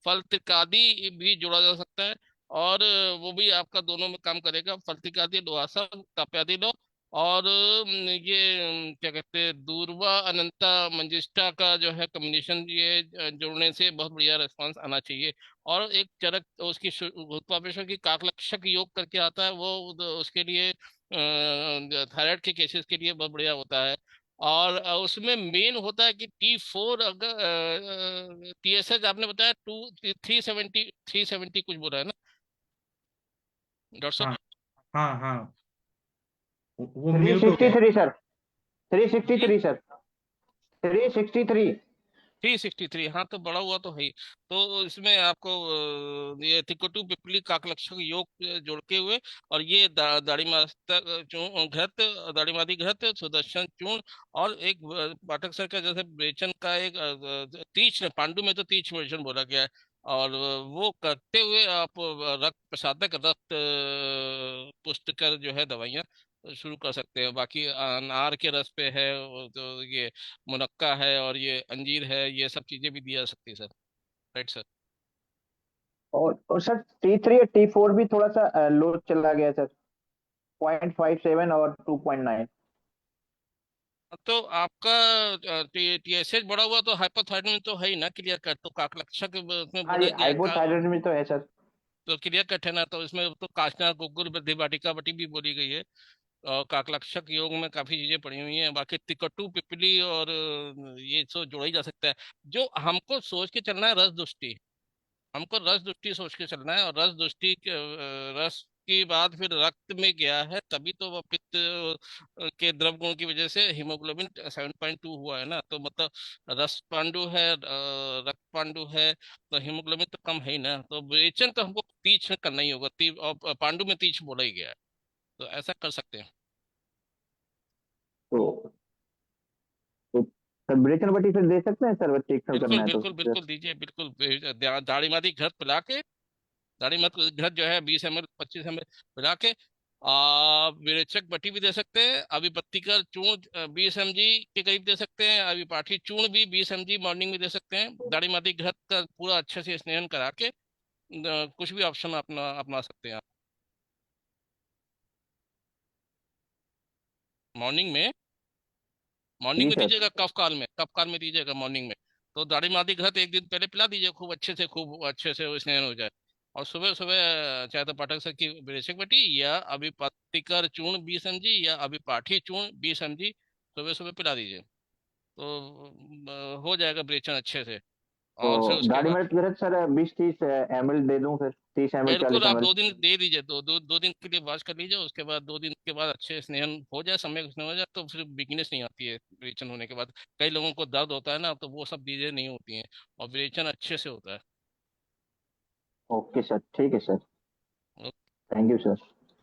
[SPEAKER 6] फल्तिकादी भी जोड़ा जा सकता है, और वो भी आपका दोनों में काम करेगा, फल्तिकादी लोहासब तप्यादी लो। और ये क्या कहते हैं, दूरवा अनंता मंजिष्ठा का जो है कॉम्बिनेशन, ये जोड़ने से बहुत बढ़िया रिस्पांस आना चाहिए। और एक चरक उसकी गुरुत्वाकर्षण की काकलक्षक योग करके आता है, वो उसके लिए थायराइड के केसेस के लिए बहुत बढ़िया होता है। और उसमें मेन होता है कि T4, अगर TSH आपने बताया 370 कुछ बोला है ना डॉक्टर साहब?
[SPEAKER 3] हाँ हाँ हाँ, वो
[SPEAKER 1] थ्री
[SPEAKER 3] म्यूट हो
[SPEAKER 1] सिक्सटी
[SPEAKER 3] गया।
[SPEAKER 1] Three sir, three sixty
[SPEAKER 6] G,
[SPEAKER 1] three sir, 363।
[SPEAKER 6] 363, हाँ तो बड़ा हुआ तो है ही। तो इसमें आपको ये तिकोटू पिपली काकलक्षक योग जोड़ के हुए, और ये दाढ़ी मास्टर घृत, दाढ़ी मादी घृत, सुदर्शन चूर्ण, और एक पाठक सर का जैसे बेचन का एक तीक्ष्ण, पांडु में तो तीक्ष्ण वर्जन बोला गया है, और वो करते हुए आप रक्त प्रसादक रक्त पुष्टकर जो है दवाइयाँ शुरू कर सकते हैं। बाकी अनार के रस पे है, तो ये मुनक्का है और ये अंजीर है, ये सब चीजें भी दी जा सकती है सर। Right sir.
[SPEAKER 1] और सर T3 और T4 भी थोड़ा सा लो चला गया सर, 0.57 और 2.9।
[SPEAKER 6] तो आपका टीएसएच बढ़ा हुआ तो हाइपोथायराइडism तो है ही ना, क्लियर कट। तो काकलक्षक उसमें
[SPEAKER 1] हाँ,
[SPEAKER 6] बोला
[SPEAKER 1] ये
[SPEAKER 6] गया
[SPEAKER 1] हाइपोथायराइड में तो है सर।
[SPEAKER 6] तो क्लियर कट है ना। तो इसमें तो काष्ठा गुग्गुल बद्धि वाटिका बटी भी बोली गई है, और काकलक्षक योग में काफी चीजें पड़ी हुई हैं। बाकी तिकट्टू पिपली और ये तो जोड़ा ही जा सकता है। जो हमको सोच के चलना है रस दृष्टि, हमको रस दृष्टि सोच के चलना है। और रस दृष्टि रस की बात फिर रक्त में गया है, तभी तो वह पित्त के द्रव गुण की वजह से हीमोग्लोबिन 7.2 हुआ है ना। तो मतलब रस पांडु है, रक्त पांडु है, तो हीमोग्लोबिन तो कम है ही ना। तो विरेचन तो हमको तीक्ष्ण करना ही होगा, और पांडु में तीक्ष्ण बोला ही गया है, तो ऐसा कर सकते हैं।
[SPEAKER 1] तो सर ब्रेकन बटी फिर दे सकते हैं सर, बच्चे एक्सल
[SPEAKER 6] बिल्कुल
[SPEAKER 1] करना है तो
[SPEAKER 6] बिल्कुल
[SPEAKER 1] सर।
[SPEAKER 6] बिल्कुल दीजिए, बिल्कुल। दाढ़ी मादी घृत पिला के, दाढ़ी मत घृत जो है 20 ml 25 ml पिला के विरेचक बटी भी दे सकते हैं। अभी पत्ती का चूर्ण 20 mg के करीब दे सकते हैं। अभी पाठी चूर्ण भी 20 mg मॉर्निंग में दे सकते हैं। दाढ़ी मादी घृत का पूरा अच्छे से स्नेहन करा के कुछ भी ऑप्शन अपना सकते हैं आप मॉर्निंग में। मॉर्निंग
[SPEAKER 1] जी
[SPEAKER 6] में
[SPEAKER 1] सर।
[SPEAKER 6] दीजिएगा, कफ काल में दीजिएगा मॉर्निंग में। तो दाढ़ी मादी घृत एक दिन पहले पिला दीजिए, खूब अच्छे से वो स्नान हो जाए। और सुबह सुबह चाहे तो पाठक सर की विरेचक बटी या अभी पत्तिकर चूर्ण 20 mg या अभी पाठी चूर्ण 20 mg सुबह सुबह पिला दीजिए, तो हो जाएगा विरेचन अच्छे से।
[SPEAKER 1] तो
[SPEAKER 6] और फिर उसके
[SPEAKER 1] दाढ़ी
[SPEAKER 6] बाद
[SPEAKER 1] में गरज सर 20-30 ml दे दूं फिर, 30 ml
[SPEAKER 6] बिल्कुल
[SPEAKER 1] 40
[SPEAKER 6] आप
[SPEAKER 1] ml।
[SPEAKER 6] 2 दिन दे दीजिए, दो दिन के लिए वॉश कर लीजिए। उसके बाद 2 दिन के बाद अच्छे स्नेहन हो जाए, समय स्नेहन हो जाए, तो फिर वीकनेस नहीं आती है विरेचन होने के बाद। कई लोगों को दर्द होता है ना, तो वो सब चीजें नहीं होती हैं और विरेचन अच्छे से होता है।
[SPEAKER 1] ओके सर, ठीक है सर।
[SPEAKER 6] ओ-
[SPEAKER 1] थैंक यू सर।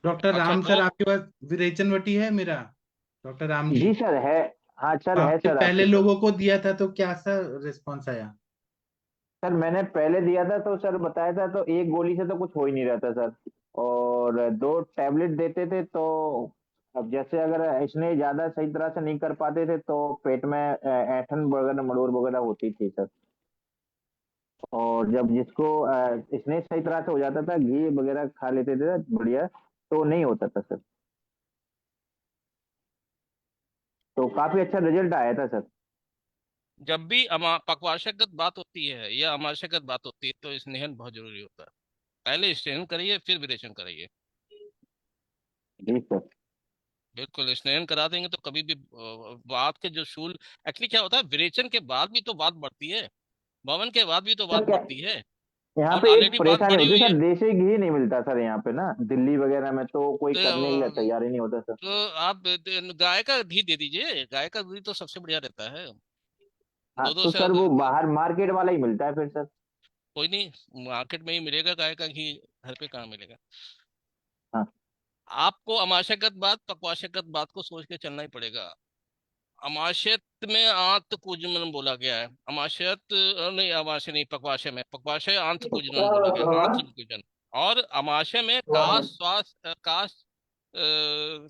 [SPEAKER 3] डॉक्टर
[SPEAKER 6] अच्छा
[SPEAKER 3] राम
[SPEAKER 6] गौ
[SPEAKER 3] सर आपके पास विरेचन वटी है मेरा? डॉक्टर राम जी,
[SPEAKER 1] जी सर है। हाँ
[SPEAKER 3] तो
[SPEAKER 1] सर, है
[SPEAKER 3] आपने
[SPEAKER 1] सर आपके
[SPEAKER 3] पहले
[SPEAKER 1] पास।
[SPEAKER 3] लोगों को दिया था तो क्या सा रिस्पॉन्स आया?
[SPEAKER 1] सर मैंने पहले दिया था तो सर बताया था, तो एक गोली से तो कुछ हो ही नहीं रहा था सर, और 2 टैबलेट देते थे तो अब जैसे अगर इसने ज्यादा सही तरह से नहीं कर पाते थे तो पेट में ऐंठन वगैरह मड़ोर वगैरह होती थी सर। और जब जिसको इसने सही तरह से हो जाता था, घी वगैरह खा लेते थे बढ़िया, तो नहीं होता था सर। तो काफी अच्छा रिजल्ट आया था सर।
[SPEAKER 6] जब भी पक्वाशयगत बात होती है या अमाशयगत बात होती है तो स्नेहन बहुत जरूरी होता है। पहले स्नेहन करिए फिर विरेचन करिए।
[SPEAKER 1] जी सर।
[SPEAKER 6] बिल्कुल स्नेहन करा देंगे तो कभी भी बात के जो शूल, एक्चुअली क्या होता है, विरेचन के बाद भी तो बात बढ़ती है, भवन के बाद भी तो बात
[SPEAKER 1] सर क्या
[SPEAKER 6] बढ़ती है।
[SPEAKER 1] यहाँ
[SPEAKER 6] और
[SPEAKER 1] पे एक
[SPEAKER 6] ऑलरेडी बात
[SPEAKER 1] परेशानी
[SPEAKER 6] बढ़ी
[SPEAKER 1] होती है
[SPEAKER 6] हुई है।
[SPEAKER 1] सर, देसी घी नहीं मिलता सर यहाँ पे ना, दिल्ली वगैरह में तो कोई करने के लिए
[SPEAKER 6] तो
[SPEAKER 1] तैयार ही नहीं होता सर।
[SPEAKER 6] तो आप गाय का घी दे दीजिए, गाय का घी तो सबसे बढ़िया रहता है।
[SPEAKER 1] हाँ,
[SPEAKER 6] दो
[SPEAKER 1] तो
[SPEAKER 6] से
[SPEAKER 1] सर वो बाहर मार्केट वाला ही मिलता है फिर सर।
[SPEAKER 6] कोई नहीं, मार्केट में ही मिलेगा गाय का घी, घर पे कहाँ मिलेगा।
[SPEAKER 1] हाँ।
[SPEAKER 6] आपको अमाशयगत बात पक्वाशयगत बात को सोच के चलना ही पड़ेगा। अमाशयत में आंत कूजमन बोला गया है। अमाशयत नहीं, अमाशय नहीं, पक्वाशय में, पक्वाशय आंत कूजमन बोला गया, आंत कूजन। और अमाशय में काश श्वास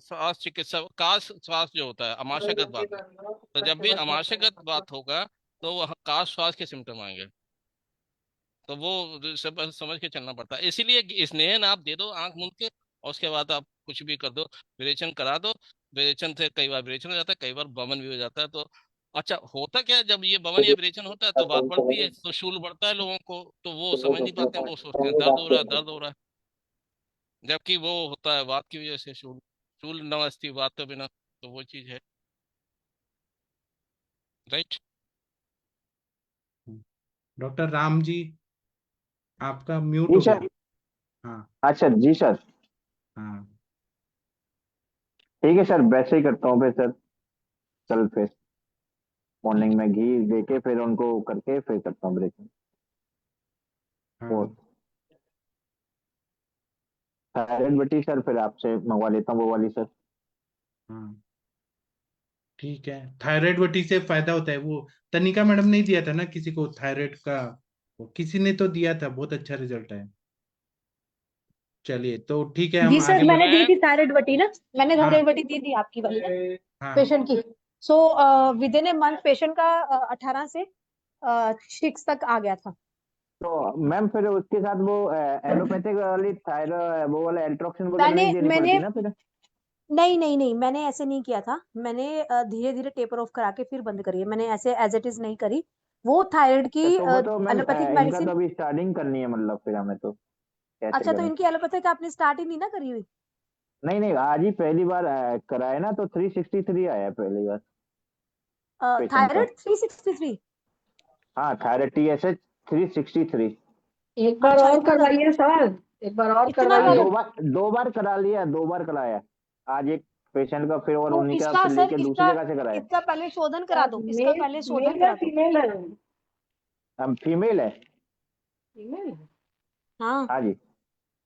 [SPEAKER 6] श्वास चिकित्सा, काश श्वास जो होता है अमाशयगत बात में। तो जब भी अमाशयगत बात होगा तो वह काश श्वास के सिम्टम आएंगे। तो वो सब समझ के चलना पड़ता है। इसीलिए स्नेहन आप दे दो आंख मूंद के, और उसके बाद आप कुछ भी कर दो, विरेचन करा दो। विरेचन से कई बार विरेचन हो जाता है, कई बार बमन भी हो जाता है। तो अच्छा होता क्या है, जब ये बमन या विरेचन होता है तो बात बढ़ती है, तो शूल बढ़ता है लोगों को, तो वो समझ नहीं पाते हैं, वो सोचते हैं दर्द हो रहा है, दर्द हो रहा है। जबकि वो होता है वात की वजह से शूल, शूल न अस्ति वात के बिना, तो वो चीज है। राइट।
[SPEAKER 3] डॉक्टर राम जी, आपका म्यूट
[SPEAKER 1] जी
[SPEAKER 3] हो गया।
[SPEAKER 1] सर।
[SPEAKER 3] हाँ।
[SPEAKER 1] अच्छा जी सर।
[SPEAKER 3] हाँ।
[SPEAKER 1] ठीक है सर, वैसे ही करता हूँ फिर सर। कल फिर
[SPEAKER 3] ठीक
[SPEAKER 1] मॉर्निंग
[SPEAKER 3] है।
[SPEAKER 1] में घी देके फिर उनको करके फिर करता हूँ ब्रेकिंग। और
[SPEAKER 3] हाँ।
[SPEAKER 1] थायराइड बटी सर फिर आपसे मंगवा लेता हूँ वो वाली सर।
[SPEAKER 3] हाँ। ठीक है, थायराइड वटी से फायदा होता है वो। तनिका मैडम ने दिया था ना किसी को थायराइड का वो किसी ने तो दिया था, बहुत अच्छा रिजल्ट है। चलिए तो ठीक है,
[SPEAKER 4] जी
[SPEAKER 3] हम
[SPEAKER 4] सर,
[SPEAKER 3] आगे
[SPEAKER 4] मैंने दी
[SPEAKER 6] मैं
[SPEAKER 4] थी थायराइड बटी ना, मैंने
[SPEAKER 3] हाँ
[SPEAKER 4] थायराइड बटी दी थी आपकी वाली ना
[SPEAKER 3] हाँ
[SPEAKER 4] पेशेंट की। So with in a month patient का 18 से 6 तक आ गया था।
[SPEAKER 1] तो मैम फिर उसके साथ वो एलोपैथिक वाली थायराइड वो वाला एल्ट्रोक्सिन वगैरह
[SPEAKER 4] मैंने
[SPEAKER 1] नहीं देनी
[SPEAKER 4] मैंने
[SPEAKER 1] पड़ती ना फिर?
[SPEAKER 4] नहीं नहीं नहीं, मैंने ऐसे नहीं किया था। मैंने धीरे धीरे टेपर ऑफ करा के फिर बंद करी है, मैंने ऐसे एज इट इज नहीं करी। वो थायराइड की
[SPEAKER 1] तो वो तो मैम
[SPEAKER 4] एलोपैथिक
[SPEAKER 1] इनका तो
[SPEAKER 4] मेडिसिन।
[SPEAKER 1] अभी स्टार्टिंग करनी है, मतलब फिर हमें तो कैसे
[SPEAKER 4] अच्छा, तो
[SPEAKER 1] करें?
[SPEAKER 4] इनकी एलोपैथिक आपने स्टार्ट ही नहीं ना करी हुई?
[SPEAKER 1] नहीं नहीं, आज ही पहली बार कराया ना, तो 363 आया पहली बार पेशेंट का।
[SPEAKER 4] थायराइड 363?
[SPEAKER 1] हाँ, थायराइड TSH 363।
[SPEAKER 7] एक बार
[SPEAKER 4] अच्छा,
[SPEAKER 7] और
[SPEAKER 4] इतना ज्यादा?
[SPEAKER 7] करवाइए सर, एक बार और
[SPEAKER 4] इतना
[SPEAKER 1] हाँ,
[SPEAKER 7] करवाइए।
[SPEAKER 4] ज्यादा?
[SPEAKER 1] 2 बार करा लिया, 2 बार कराया। आज एक पेशेंट का फिर, और
[SPEAKER 4] तो
[SPEAKER 1] उन्हीं का
[SPEAKER 4] इसका
[SPEAKER 1] फिर
[SPEAKER 4] सर,
[SPEAKER 1] लेके दूसरी
[SPEAKER 4] इसका
[SPEAKER 1] जगह से कराया।
[SPEAKER 4] इसका पहले शोधन करा दो, इसका
[SPEAKER 7] मेल
[SPEAKER 4] पहले शोधन
[SPEAKER 7] मेल है
[SPEAKER 4] करा दो।
[SPEAKER 7] फीमेल है?
[SPEAKER 1] हम फीमेल है।
[SPEAKER 7] फीमेल है।
[SPEAKER 4] हाँ।
[SPEAKER 1] हाँ जी।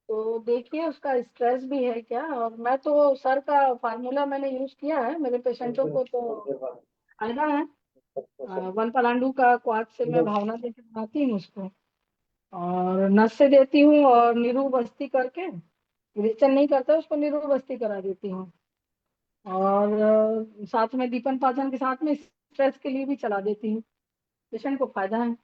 [SPEAKER 7] तो देखिए उसका स्ट्रेस भी है क्या। और मैं तो सर का फार्मूला मैंने यूज किया है, मेरे पेशेंटों को तो फायदा है। वन पलांडू का क्वार्ट्ज से मैं भावना देके बनाती हूँ उसको, और नस से देती हूँ, और नीरू बस्ती करके, विरेचन नहीं करता उसको, नीरू बस्ती करा देती हूँ। और साथ में दीपन पाचन के साथ में स्ट्रेस के लिए भी चला देती हूँ। पेशेंट को फायदा है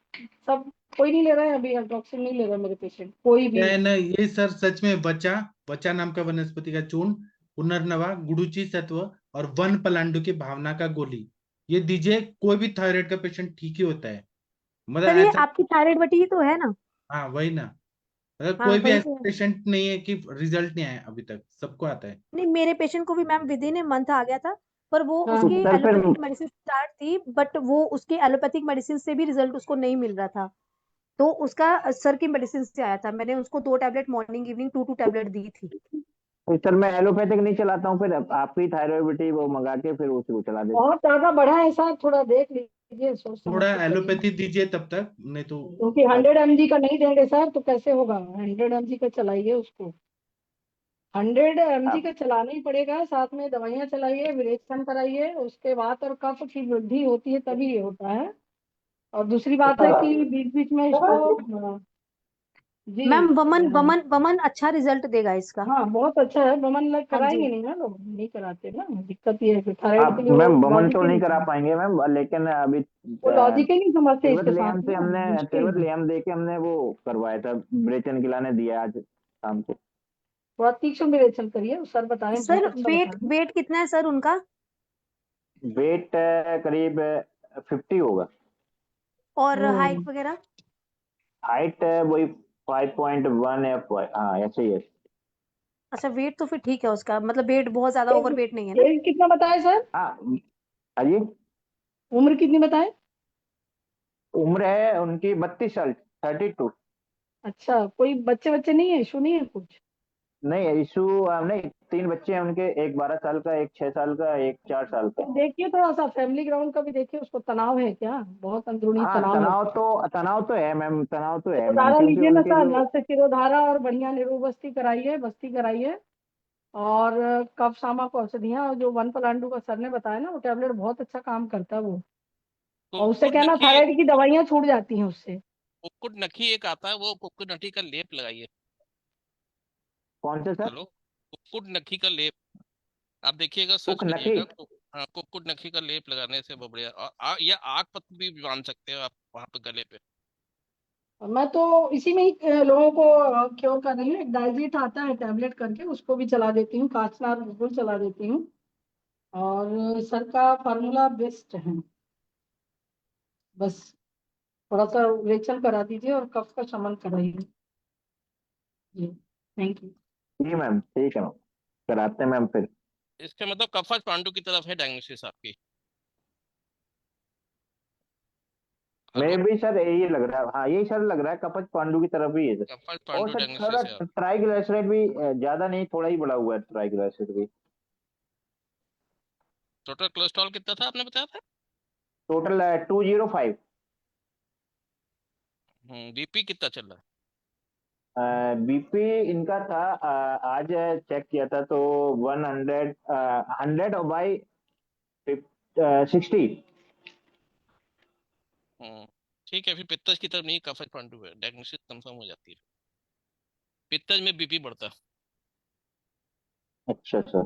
[SPEAKER 7] सब। कोई नहीं ले रहा है अभी एल्ट्रोक्सिन, नहीं ले रहा मेरे पेशेंट कोई भी
[SPEAKER 3] क्या है
[SPEAKER 7] नहीं।
[SPEAKER 3] ना, ये सर सच में बचा बचा नाम का वनस्पति का चूर्ण, पुनर्नवा, गुडुचि सत्व और वन पलांडु की भावना का गोली, ये दीजिए, कोई भी थायराइड का पेशेंट ठीक ही होता है। मतलब
[SPEAKER 4] सर, ये
[SPEAKER 3] ऐसा,
[SPEAKER 4] आपकी थायराइड बटी ही तो है ना?
[SPEAKER 3] हाँ वही ना, मतलब
[SPEAKER 4] हाँ,
[SPEAKER 3] कोई भी
[SPEAKER 4] वही
[SPEAKER 3] ऐसा
[SPEAKER 4] तो है।
[SPEAKER 3] पेशेंट नहीं है कि रिजल्ट नहीं आया अभी तक, सबको आता है।
[SPEAKER 4] नहीं, मेरे पेशेंट को भी ma'am within a month आ गया था। पर वो
[SPEAKER 7] हाँ
[SPEAKER 4] उसकी
[SPEAKER 1] सर फिर
[SPEAKER 4] एलोपैथिक मेडिसिन स्टार्ट थी, बट वो उसकी एलोपैथिक मेडिसिन से भी रिजल्ट उसको नहीं मिल रहा था। तो उसका सर की मेडिसिन से आया था। मैंने उसको 2 टैबलेट मॉर्निंग इवनिंग 2 टैबलेट दी थी।
[SPEAKER 1] सर मैं एलोपैथिक नहीं चलाता हूँ, फिर आपकी थायराइड वो मंगा के फिर उसी को चला देता
[SPEAKER 7] बहुत ज्यादा बढ़ा है सर, थोड़ा देख लीजिए, सोच समझ
[SPEAKER 3] थोड़ा
[SPEAKER 7] के करिए।
[SPEAKER 3] एलोपैथी दीजिए तब तक, नहीं तो
[SPEAKER 7] क्योंकि 100 mg का नहीं देंगे सर तो कैसे होगा। 100 mg का चलाइए उसको, 100 mg
[SPEAKER 1] हूँ।
[SPEAKER 7] का चलाना ही पड़ेगा। साथ में दवाइयाँ चलाइए, विरेचन कराइए, उसके बाद और कफ की वृद्धि होती है तभी ये होता है। और दूसरी बात है कि बीच बीच में इसको जी
[SPEAKER 4] मैम, वमन वमन वमन अच्छा रिजल्ट देगा इसका।
[SPEAKER 7] हाँ बहुत अच्छा है। वमन लग
[SPEAKER 4] हाँ जी।
[SPEAKER 7] कराएंगे नहीं ना, लोग नहीं कराते ना, दिक्कत ये है कि थायराइड
[SPEAKER 1] आप
[SPEAKER 7] के लिए वो
[SPEAKER 1] मैम वमन तो
[SPEAKER 7] लॉजिक ही
[SPEAKER 1] नहीं
[SPEAKER 7] नहीं
[SPEAKER 1] करा
[SPEAKER 7] समझते,
[SPEAKER 1] पाएंगे मैम, लेकिन अभी
[SPEAKER 7] वो लॉजिक ही नहीं समझते
[SPEAKER 1] तिरवत
[SPEAKER 7] इसके
[SPEAKER 1] लेम
[SPEAKER 7] साथ
[SPEAKER 1] से
[SPEAKER 7] में,
[SPEAKER 1] हमने
[SPEAKER 7] मुश्किल
[SPEAKER 1] तिरवत
[SPEAKER 7] है।
[SPEAKER 1] लेम दे के हमने वो करवाया था, ब्रेचन खिलाने दिया आज शाम को।
[SPEAKER 7] थोड़ा तीक्ष्ण विवेचन करिए, सर बताएं, बहुत
[SPEAKER 4] सर,
[SPEAKER 7] अच्छा बता
[SPEAKER 4] वेट
[SPEAKER 7] रहे हैं।
[SPEAKER 4] वेट कितना है सर उनका?
[SPEAKER 1] वेट करीब 50 होगा।
[SPEAKER 4] और हाइट
[SPEAKER 7] हम्म
[SPEAKER 4] वगैरह?
[SPEAKER 1] हाइट वही 5.1 या हाँ ऐसे ही है।
[SPEAKER 4] अच्छा, वेट तो फिर ठीक है उसका, मतलब वेट बहुत ज्यादा ओवर
[SPEAKER 7] एज
[SPEAKER 4] वेट नहीं है ना?
[SPEAKER 7] एज कितना बताए सर?
[SPEAKER 1] हाँ। हाँ जी।
[SPEAKER 7] उम्र कितनी बताए?
[SPEAKER 1] उम्र है उनकी 32 साल, 32।
[SPEAKER 7] अच्छा, कोई बच्चे बच्चे नहीं है, इशू नहीं है कुछ?
[SPEAKER 1] नहीं इशू नहीं, 3 बच्चे हैं उनके, एक 12 साल का, एक 6 साल का, एक 4 साल का।
[SPEAKER 7] तो देखिए थोड़ा सा फैमिली ग्राउंड का भी देखिए, उसको तनाव है क्या, बहुत अंदरूनी
[SPEAKER 1] हाँ,
[SPEAKER 7] तनाव है।
[SPEAKER 1] तनाव तो है मैम, तनाव तो है मैम,
[SPEAKER 7] शिरोधारा
[SPEAKER 1] क्योंकि
[SPEAKER 7] लीजिए ना
[SPEAKER 1] उनके
[SPEAKER 7] सर,
[SPEAKER 1] जो
[SPEAKER 7] नस से शिरोधारा और बढ़िया नींबू बस्ती कराइए, बस्ती कराइए। और कफ शामा को औषधियाँ, और जो वन पलांडू का सर ने बताया ना, वो टैबलेट बहुत अच्छा काम करता है वो। और उससे
[SPEAKER 6] कुक्कुट
[SPEAKER 7] क्या है ना,
[SPEAKER 6] नखी
[SPEAKER 7] थायराइड की दवाइयाँ छूट जाती हैं उससे।
[SPEAKER 6] कुक्कुट नखी एक आता है, वो कुक्कुट नखी का लेप लगाइए।
[SPEAKER 1] कौन से सर?
[SPEAKER 6] हेलो, कुक्कुट नखी का लेप आप देखिएगा, सर्च
[SPEAKER 1] कुक नकी?
[SPEAKER 6] करिएगा हाँ, कुक्कुट नखी का लेप लगाने से बहुत बढ़िया। या आग पत्ती भी बांध सकते हो आप वहां पे गले पे।
[SPEAKER 7] और मैं तो इसी में ही लोगों को क्योर कर रही हूँ। एक डाइजिट आता है टैबलेट करके, उसको भी चला देती हूँ, काचनार बिल्कुल चला देती हूँ। और सर का फार्मूला बेस्ट है। बस थोड़ा सा रेचल करा दीजिए और कफ का शमन कराइए। जी, थैंक यू।
[SPEAKER 1] जी मैम, ठीक है मैम, कराते हैं मैम फिर।
[SPEAKER 6] इसका मतलब कफज पांडु की तरफ है डायग्नोसिस आपकी।
[SPEAKER 1] मैं
[SPEAKER 6] हेलो,
[SPEAKER 1] भी सर यही लग रहा है, हाँ यही सर लग रहा है, कपच पांडु की तरफ ही है सर।
[SPEAKER 6] कफज
[SPEAKER 1] और
[SPEAKER 6] पांडु
[SPEAKER 1] सर थोड़ा
[SPEAKER 6] डायग्नोसिस है आप।
[SPEAKER 1] ट्राइग्लिसराइड भी ज्यादा नहीं, थोड़ा ही बढ़ा हुआ है ट्राइग्लिसराइड भी।
[SPEAKER 6] टोटल कोलेस्ट्रॉल कितना था आपने बताया था?
[SPEAKER 1] टोटल 205।
[SPEAKER 6] बीपी कितना चल रहा
[SPEAKER 1] बीपी इनका था, आज चेक किया था तो 100 बाई 60।
[SPEAKER 6] है? ठीक है, फिर पित्तज की तरफ नहीं, कफज पांडु है, डायग्नोसिस कंफर्म हो जाती है। पित्तज में बीपी बढ़ता है।
[SPEAKER 1] अच्छा सर,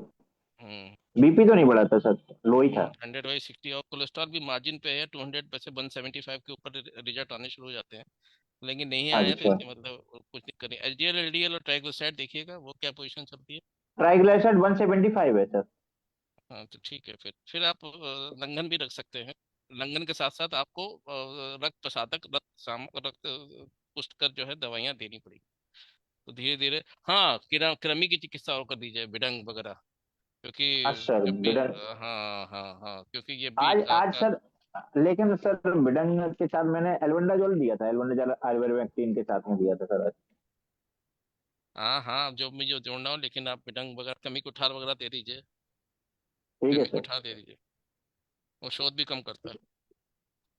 [SPEAKER 6] हम्म।
[SPEAKER 1] बीपी तो नहीं बढ़ा था सर, लो ही था।
[SPEAKER 6] 100/60, और कोलेस्ट्रॉल भी मार्जिन पे है, 200 पे से 175 के ऊपर रिजल्ट आने शुरू हो जाते हैं। लेकिन नहीं आए हैं तो
[SPEAKER 1] अच्छा,
[SPEAKER 6] इसके मतलब कुछ दिक्कत नहीं। एचडीएल एलडीएल और ट्राइग्लिसराइड देखिएगा वो क्या पोजीशन चलती है।
[SPEAKER 1] ट्राइग्लिसराइड 175 है सर।
[SPEAKER 6] हाँ तो ठीक है, फिर आप लंघन भी रख सकते हैं। लंघन के साथ साथ आपको रक्त प्रसादक, रक्त पुष्टकर जो है दवाइयाँ देनी पड़ेगी। तो धीरे धीरे, हाँ, कृमि की चिकित्सा और कर दीजिए, विडंग वगैरह, क्योंकि
[SPEAKER 1] आज सर
[SPEAKER 6] जब भी
[SPEAKER 1] बिडन,
[SPEAKER 6] हाँ हाँ हाँ, क्योंकि ये भी
[SPEAKER 1] आज आज
[SPEAKER 6] आपका।
[SPEAKER 1] सर, लेकिन सर बिडन के साथ मैंने एल्बेंडाजोल दिया था, एल्बेंडाजोल आइवरमेक्टिन के साथ में दिया था सर।
[SPEAKER 6] हाँ हाँ, जो मुझे जोड़ना हो, लेकिन आप विडंग वगैरह, कमी कुठार वगैरह दे दीजिए।
[SPEAKER 1] ठीक है
[SPEAKER 6] कमी
[SPEAKER 1] सर।
[SPEAKER 6] कुठार दे दीजिए, वो शोध भी कम करता है।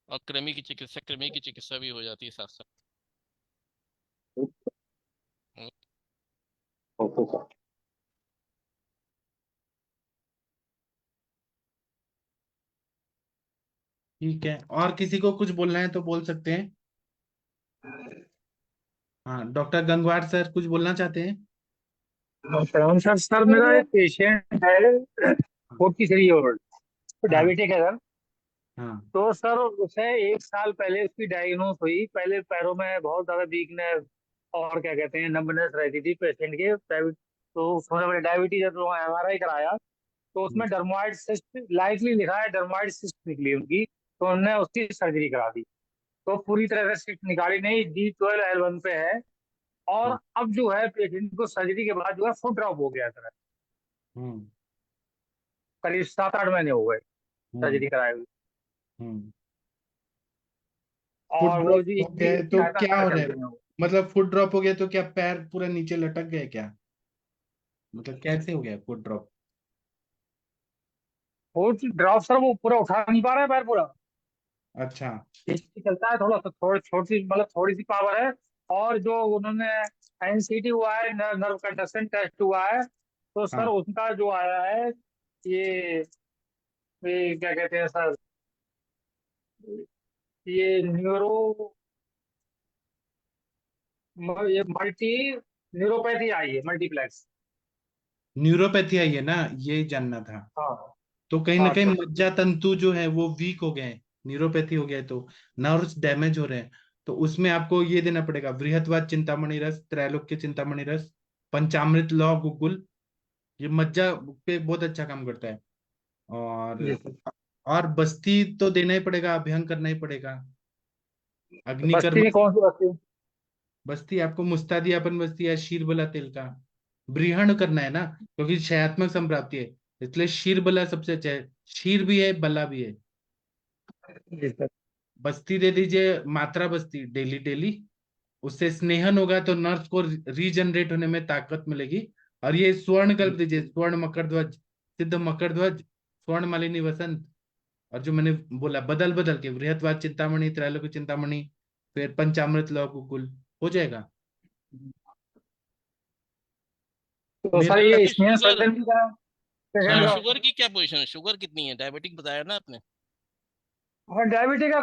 [SPEAKER 6] और कृमि की चिकित्सा भी हो जाती है साथ साथ।
[SPEAKER 1] Okay sir.
[SPEAKER 3] ठीक है, और किसी को कुछ बोलना है तो बोल सकते हैं। हाँ, डॉक्टर गंगवार सर कुछ बोलना चाहते हैं।
[SPEAKER 8] प्रणाम सर। सर मेरा एक पेशेंट है, 43 ओल्ड,
[SPEAKER 3] हाँ
[SPEAKER 8] डायबिटिक है सर।
[SPEAKER 3] हाँ
[SPEAKER 8] तो सर उसे 1 साल पहले उसकी डायग्नोस हुई। पहले पैरों में बहुत ज्यादा वीकनेस और क्या कहते हैं नंबनेस रहती थी पेशेंट के। तो उसमें डायबिटीज है तो एमआरआई कराया, तो उसमें डर्माइड सिस्ट लाइटली लिखा है, डर्माइड सिस्ट निकली उनकी। तो उन्होंने उसकी सर्जरी करा दी। तो पूरी तरह से सिस्ट निकाली नहीं, D12L1 पे है। और
[SPEAKER 3] हाँ,
[SPEAKER 8] अब जो है पेशेंट को सर्जरी के बाद जो है फुट ड्रॉप हो गया सर।
[SPEAKER 3] हम्म
[SPEAKER 8] करीब 7-8 महीने हो गए
[SPEAKER 3] हम्म
[SPEAKER 8] सर्जरी कराए हुए।
[SPEAKER 3] हम्म फुट
[SPEAKER 8] और वो
[SPEAKER 3] ड्रॉप
[SPEAKER 8] जी
[SPEAKER 3] हो गया
[SPEAKER 8] इसकी
[SPEAKER 3] है तो
[SPEAKER 8] सहायता
[SPEAKER 3] क्या
[SPEAKER 8] से
[SPEAKER 3] हो रहा
[SPEAKER 8] चलते
[SPEAKER 3] है?
[SPEAKER 8] हैं वो।
[SPEAKER 3] मतलब फुट ड्रॉप हो गया तो क्या पैर पूरा नीचे लटक गए क्या? मतलब कैसे हो गया फुट ड्रॉप?
[SPEAKER 8] वो ड्रॉप सर वो पूरा उठा नहीं पा रहा है पैर पूरा।
[SPEAKER 3] अच्छा।
[SPEAKER 8] इसकी चलता है थोड़ा सा, थोड़ी छोटी मतलब थोड़ी सी पावर है। और जो उन्होंने एनसीटी हुआ है, नर्व कंडक्शन टेस्ट हुआ है, तो सर
[SPEAKER 3] हाँ,
[SPEAKER 8] उसका जो आया है ये ये क्या कहते हैं सर, ये न्यूरो ये मल्टी न्यूरोपैथी आई है, मल्टीप्लेक्स।
[SPEAKER 3] न्यूरोपैथी आई है ना, ये जानना था।
[SPEAKER 8] हाँ
[SPEAKER 3] तो कहीं ना
[SPEAKER 8] हाँ
[SPEAKER 3] कहीं
[SPEAKER 8] तो
[SPEAKER 3] मज्जा तंतु जो है वो वीक हो गए हैं, न्यूरोपैथी हो गया है तो नर्व्स डैमेज हो रहे हैं। तो उसमें आपको ये देना पड़ेगा, बृहत्वाद चिंतामणि रस, त्रैलोक्य चिंतामणि रस, पंचामृत लौ गुगुल। ये मज्जा पे बहुत अच्छा काम करता है।
[SPEAKER 8] जी
[SPEAKER 3] और
[SPEAKER 8] सर।
[SPEAKER 3] और बस्ती तो देना ही पड़ेगा, अभियान करना ही पड़ेगा।
[SPEAKER 8] तो बस्ती
[SPEAKER 3] अग्निकर्म
[SPEAKER 8] में कौन सी बस्ती?
[SPEAKER 3] बस्ती आपको मुस्तादियापन बस्ती या शीरबला तेल का ब्रीहण करना है ना, क्योंकि क्षयात्मक संप्राप्ति है। इसलिए शीरबला सबसे अच्छा है, शीर भी है बला भी है।
[SPEAKER 8] जी सर।
[SPEAKER 3] बस्ती दे दीजिए, मात्रा बस्ती डेली डेली। उससे स्नेहन होगा तो नर्व को रीजनरेट होने में ताकत मिलेगी। और ये स्वर्ण कल्प दीजिए, स्वर्ण मकर ध्वज, सिद्ध मकर ध्वज, स्वर्ण मालिनी वसंत। और जो मैंने बोला बदल बदल के, बृहत्वाद चिंतामणि, त्रैलोक्य चिंतामणि, फिर पंचामृत लौ गुगुल, हो जाएगा।
[SPEAKER 8] तो सर
[SPEAKER 3] मेरा
[SPEAKER 8] ये
[SPEAKER 6] सर
[SPEAKER 8] स्नेह
[SPEAKER 6] शुगर,
[SPEAKER 8] सर्जन का पेशेंट
[SPEAKER 6] सर
[SPEAKER 8] का।
[SPEAKER 3] हाँ,
[SPEAKER 6] शुगर की क्या पोजीशन है, शुगर कितनी है, डायबिटिक बताया ना आपने।
[SPEAKER 8] हाँ डायबिटिक का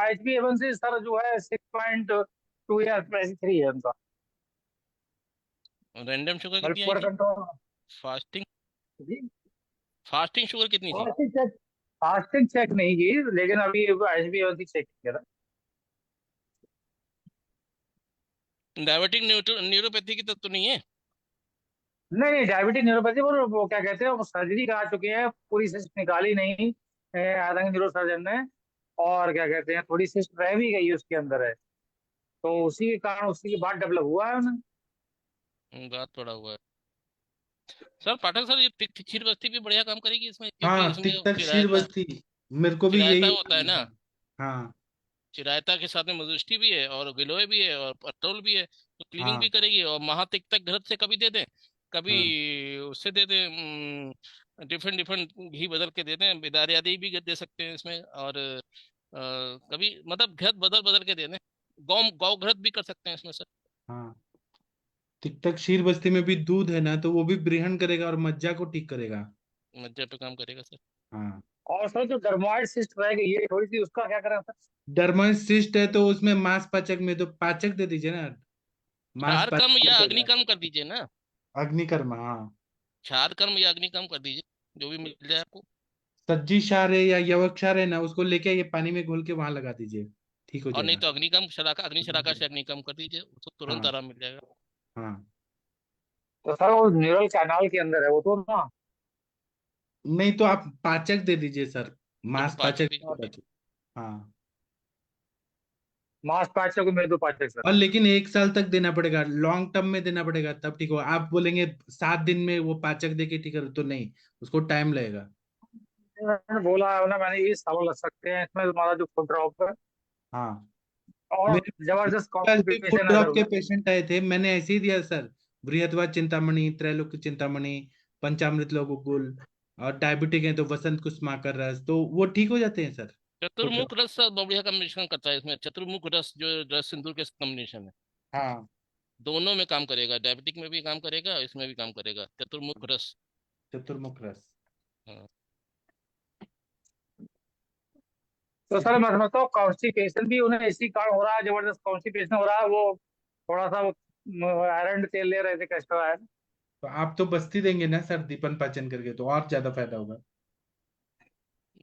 [SPEAKER 8] HbA1c सर जो है 6.2 या 3 है उनका।
[SPEAKER 6] रैंडम शुगर
[SPEAKER 8] ब्लड
[SPEAKER 6] कितनी आई
[SPEAKER 8] शुगर
[SPEAKER 6] थी,
[SPEAKER 8] कंट्रोल।
[SPEAKER 6] फास्टिंग,
[SPEAKER 8] जी
[SPEAKER 6] फास्टिंग शुगर कितनी थी।
[SPEAKER 8] फास्टिंग चेक, फास्टिंग चेक नहीं की, लेकिन अभी HbA1c चेक किया था।
[SPEAKER 6] डायबिटिक न्यूरोपैथी की तो नहीं है।
[SPEAKER 8] नहीं नहीं डायबिटिक न्यूरोपैथी, वो क्या कहते हैं, वो सर्जरी करा चुके हैं, पूरी सिस्ट निकाली नहीं आदंग न्यूरो सर्जन ने। और क्या कहते हैं थोड़ी सिस्ट रह भी गई उसके अंदर है, तो उसी के कारण उसी के बाद डेवलप हुआ है उन्हें।
[SPEAKER 6] बात पड़ा हुआ है। सर पाठक सर, ये खीर बस्ती भी बढ़िया काम करेगी इसमें, क्योंकि
[SPEAKER 3] हाँ,
[SPEAKER 6] इसमें
[SPEAKER 3] तिक्तक शीर
[SPEAKER 6] चिरायता,
[SPEAKER 3] बस्ती, मेरे को भी
[SPEAKER 6] चिरायता
[SPEAKER 3] यही
[SPEAKER 6] होता है ना।
[SPEAKER 3] हाँ
[SPEAKER 6] चिरायता के साथ में मजुष्टि भी है, और गिलोय भी है, और पेट्रोल भी है, तो क्लीनिंग भी
[SPEAKER 3] हाँ
[SPEAKER 6] करेगी। और महातिक्तक घृत से कभी दे दें, कभी
[SPEAKER 3] हाँ
[SPEAKER 6] उससे दे दें, डिफरेंट डिफरेंट घी बदल के दे दें, बेदार आदि भी दे सकते हैं इसमें। और कभी मतलब घृत बदल बदल के दे दें, गौ गौ घृत भी कर सकते हैं इसमें सर।
[SPEAKER 3] हाँ। तिक्तक शीर बस्ती में भी दूध है ना, तो वो भी ब्रीहण करेगा और मज्जा को ठीक करेगा।
[SPEAKER 6] मज्जा पे काम करेगा सर।
[SPEAKER 3] हाँ,
[SPEAKER 8] और सर जो डर्मोइड सिस्ट रह गई है थोड़ी सी, उसका क्या करें सर?
[SPEAKER 3] डर्मासिस्ट है तो उसमें मांसपाचक में तो पाचक दे दीजिए ना,
[SPEAKER 6] क्षार कर्म
[SPEAKER 3] मांसपाचक
[SPEAKER 6] या
[SPEAKER 3] दे देना।
[SPEAKER 6] अग्निकर्म कर दीजिए ना।
[SPEAKER 3] अग्निकर्म, हाँ।
[SPEAKER 6] क्षार कर्म या अग्निकर्म कर दीजिए, जो भी मिल जाए आपको।
[SPEAKER 3] सज्जी क्षार है या यवक क्षार है ना, उसको लेके ये पानी में घोल के वहां लगा दीजिए, ठीक हो
[SPEAKER 6] और नहीं
[SPEAKER 3] जाएगा।
[SPEAKER 6] तो अग्निकर्म शलाका, अग्नि शलाका से अग्निकर्म कर दीजिए, उसको तुरंत
[SPEAKER 3] हाँ
[SPEAKER 6] आराम मिल जाएगा।
[SPEAKER 3] हाँ।
[SPEAKER 8] तो सर वो न्यूरल कैनाल के अंदर है वो तो ना।
[SPEAKER 3] नहीं तो आप पाचक दे दीजिए सर,
[SPEAKER 6] चलो
[SPEAKER 3] मांसपाचक।
[SPEAKER 6] पाचक भी।
[SPEAKER 3] हाँ।
[SPEAKER 8] मांसपेशियों को मेदोपाचक सर।
[SPEAKER 3] और लेकिन 1 साल तक देना पड़ेगा, लॉन्ग टर्म में देना पड़ेगा, तब ठीक हो। आप बोलेंगे 7 दिन में वो पाचक दे के ठीक है, तो नहीं, उसको टाइम लगेगा।
[SPEAKER 8] मैंने बोला है ना, मैंने ये सालों लग सकते हैं इसमें, तुम्हारा जो फुट ड्रॉप है
[SPEAKER 3] हाँ।
[SPEAKER 8] और
[SPEAKER 3] मेरे
[SPEAKER 8] जबरदस्त
[SPEAKER 3] पास भी फुट
[SPEAKER 8] कॉन्स्टिपेशन है
[SPEAKER 3] ड्रॉप
[SPEAKER 8] सर
[SPEAKER 3] के
[SPEAKER 8] उसमें।
[SPEAKER 3] पेशेंट आए थे, मैंने ऐसे ही दिया सर। बृहत्वा चिंतामणि, त्रैलोक्य चिंतामणि, पंचामृत लघुकुल। और डायबिटिक है तो वसंत कुसुमाकर रस, तो वो ठीक हो जाते हैं सर। फुट
[SPEAKER 6] चतुर्मुख
[SPEAKER 3] ड्रॉप।
[SPEAKER 6] रस बहुत बढ़िया कॉम्बिनेशन करता है इसमें, चतुर्मुख रस जो रस सिंदूर के कॉम्बिनेशन है,
[SPEAKER 3] हाँ।
[SPEAKER 6] दोनों में काम करेगा, डायबिटिक में भी काम करेगा, इसमें भी काम करेगा चतुर्मुख रस।
[SPEAKER 3] चतुर्मुख रस।
[SPEAKER 6] हाँ।
[SPEAKER 8] तो सर मैं समझता हूँ कॉन्स्टिपेशन भी उन्हें इसी कारण हो रहा है, जबरदस्त कॉन्स्टिपेशन हो रहा है, वो थोड़ा सा आयरन तेल ले रहे थे, कैस्टर आयरन।
[SPEAKER 3] तो आप तो बस्ती देंगे ना सर, दीपन पाचन करके, तो और ज्यादा फायदा होगा।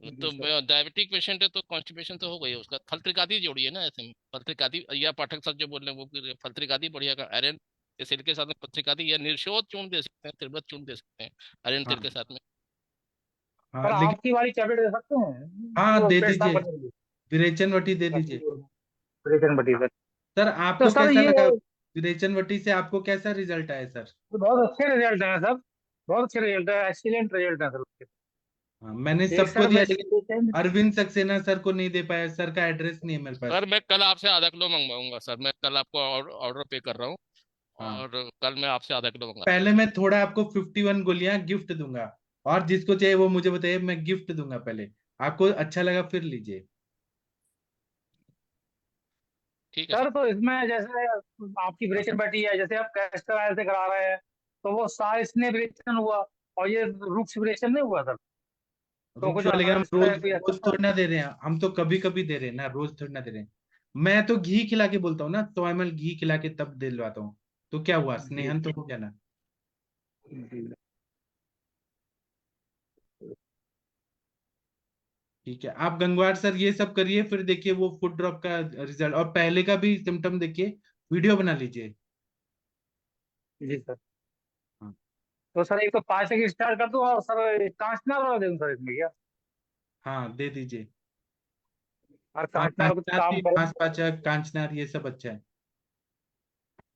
[SPEAKER 8] जी
[SPEAKER 6] तो
[SPEAKER 8] सर।
[SPEAKER 6] डायबिटिक पेशेंट है तो कॉन्स्टिपेशन तो हो गई है उसका, फलत्रिकादी जोड़िए ना ऐसे में, फलत्रिकादी या पाठक सर जो बोल रहे हैं वो भी फलत्रिकादी बढ़िया का आयरन के तेल के साथ में, पत्रिकादी या निर्शोध चूर्ण दे सकते हैं, त्रिबत चूर्ण दे सकते हैं आयरन तेल के
[SPEAKER 3] हाँ
[SPEAKER 6] साथ में।
[SPEAKER 3] हाँ,
[SPEAKER 8] सर
[SPEAKER 3] लेकिन
[SPEAKER 8] आपकी वाली टैबलेट दे सकते हैं
[SPEAKER 3] हाँ
[SPEAKER 8] जो
[SPEAKER 3] दे
[SPEAKER 8] पेट साफ
[SPEAKER 3] दीजिए,
[SPEAKER 8] करने के लिए?
[SPEAKER 3] विरेचन वटी दे दीजिए।
[SPEAKER 8] ब्रेकन बटी सर।
[SPEAKER 3] सर
[SPEAKER 8] तो
[SPEAKER 3] आपको
[SPEAKER 8] सर
[SPEAKER 3] कैसा
[SPEAKER 8] ये
[SPEAKER 3] लगा, विरेचन वटी से आपको कैसा रिजल्ट आया सर?
[SPEAKER 8] बहुत अच्छे रिजल्ट हैं सर, बहुत अच्छे रिजल्ट है, एक्सीलेंट रिजल्ट है सर उसके।
[SPEAKER 3] हाँ, मैंने
[SPEAKER 8] एक
[SPEAKER 3] सबको
[SPEAKER 8] सर
[SPEAKER 3] दिया,
[SPEAKER 8] मेरे
[SPEAKER 3] लेकिन
[SPEAKER 8] पेशेंट।
[SPEAKER 3] अरविंद सक्सेना सर को नहीं दे पाया, सर का एड्रेस नहीं है मेरे पास।
[SPEAKER 6] सर मैं कल आपसे आधा किलो मंगवाऊंगा सर, मैं कल आपको ऑर्डर पे कर रहा हूँ,
[SPEAKER 3] हाँ,
[SPEAKER 6] और कल मैं आपसे आधा किलो मंगाता हूँ
[SPEAKER 3] पहले
[SPEAKER 6] सर।
[SPEAKER 3] मैं थोड़ा आपको 51 गोलियां गिफ्ट दूंगा, और जिसको चाहिए वो मुझे बताइए, मैं गिफ्ट दूंगा पहले। आपको अच्छा लगा फिर लीजिए।
[SPEAKER 6] ठीक है सर।
[SPEAKER 8] सर तो इसमें जैसे आपकी ब्रेकन बटी है, जैसे आप कैस्टर ऑयल से करा रहे हैं, तो वो सार स्नेप हुआ और ये रूक्स नहीं हुआ सर। तो
[SPEAKER 3] रुक्ष
[SPEAKER 8] कुछ
[SPEAKER 3] वाले का हम
[SPEAKER 8] इसका
[SPEAKER 3] रोज
[SPEAKER 8] कोई
[SPEAKER 3] रोज
[SPEAKER 8] अच्छा।
[SPEAKER 3] थोड़ी ना दे रहे हैं, हम तो कभी कभी दे रहे हैं ना, रोज थोड़ी ना दे रहे हैं। मैं तो घी खिला के बोलता हूँ ना, 100 ml घी खिला के तब दिलवाता हूँ। तो क्या हुआ,
[SPEAKER 8] जी
[SPEAKER 3] स्नेहन तो हो गया ना।
[SPEAKER 8] जी।
[SPEAKER 3] ठीक है, आप गंगवार सर ये सब करिए, फिर देखिए वो फुट ड्रॉप का रिजल्ट, और पहले का भी सिम्टम देखिए, वीडियो बना लीजिए।
[SPEAKER 8] जी सर।
[SPEAKER 3] हाँ
[SPEAKER 8] तो सर एक तो 5 से स्टार्ट कर दूं और सर कांचनार वाला दूं सर इसमें क्या?
[SPEAKER 3] हाँ दे दीजिए।
[SPEAKER 8] और
[SPEAKER 3] और
[SPEAKER 8] कांचनार कुछ
[SPEAKER 3] कांचनार
[SPEAKER 8] काम
[SPEAKER 3] भी,
[SPEAKER 8] करे?
[SPEAKER 3] मांसपाचक कांचनार ये सब अच्छा है।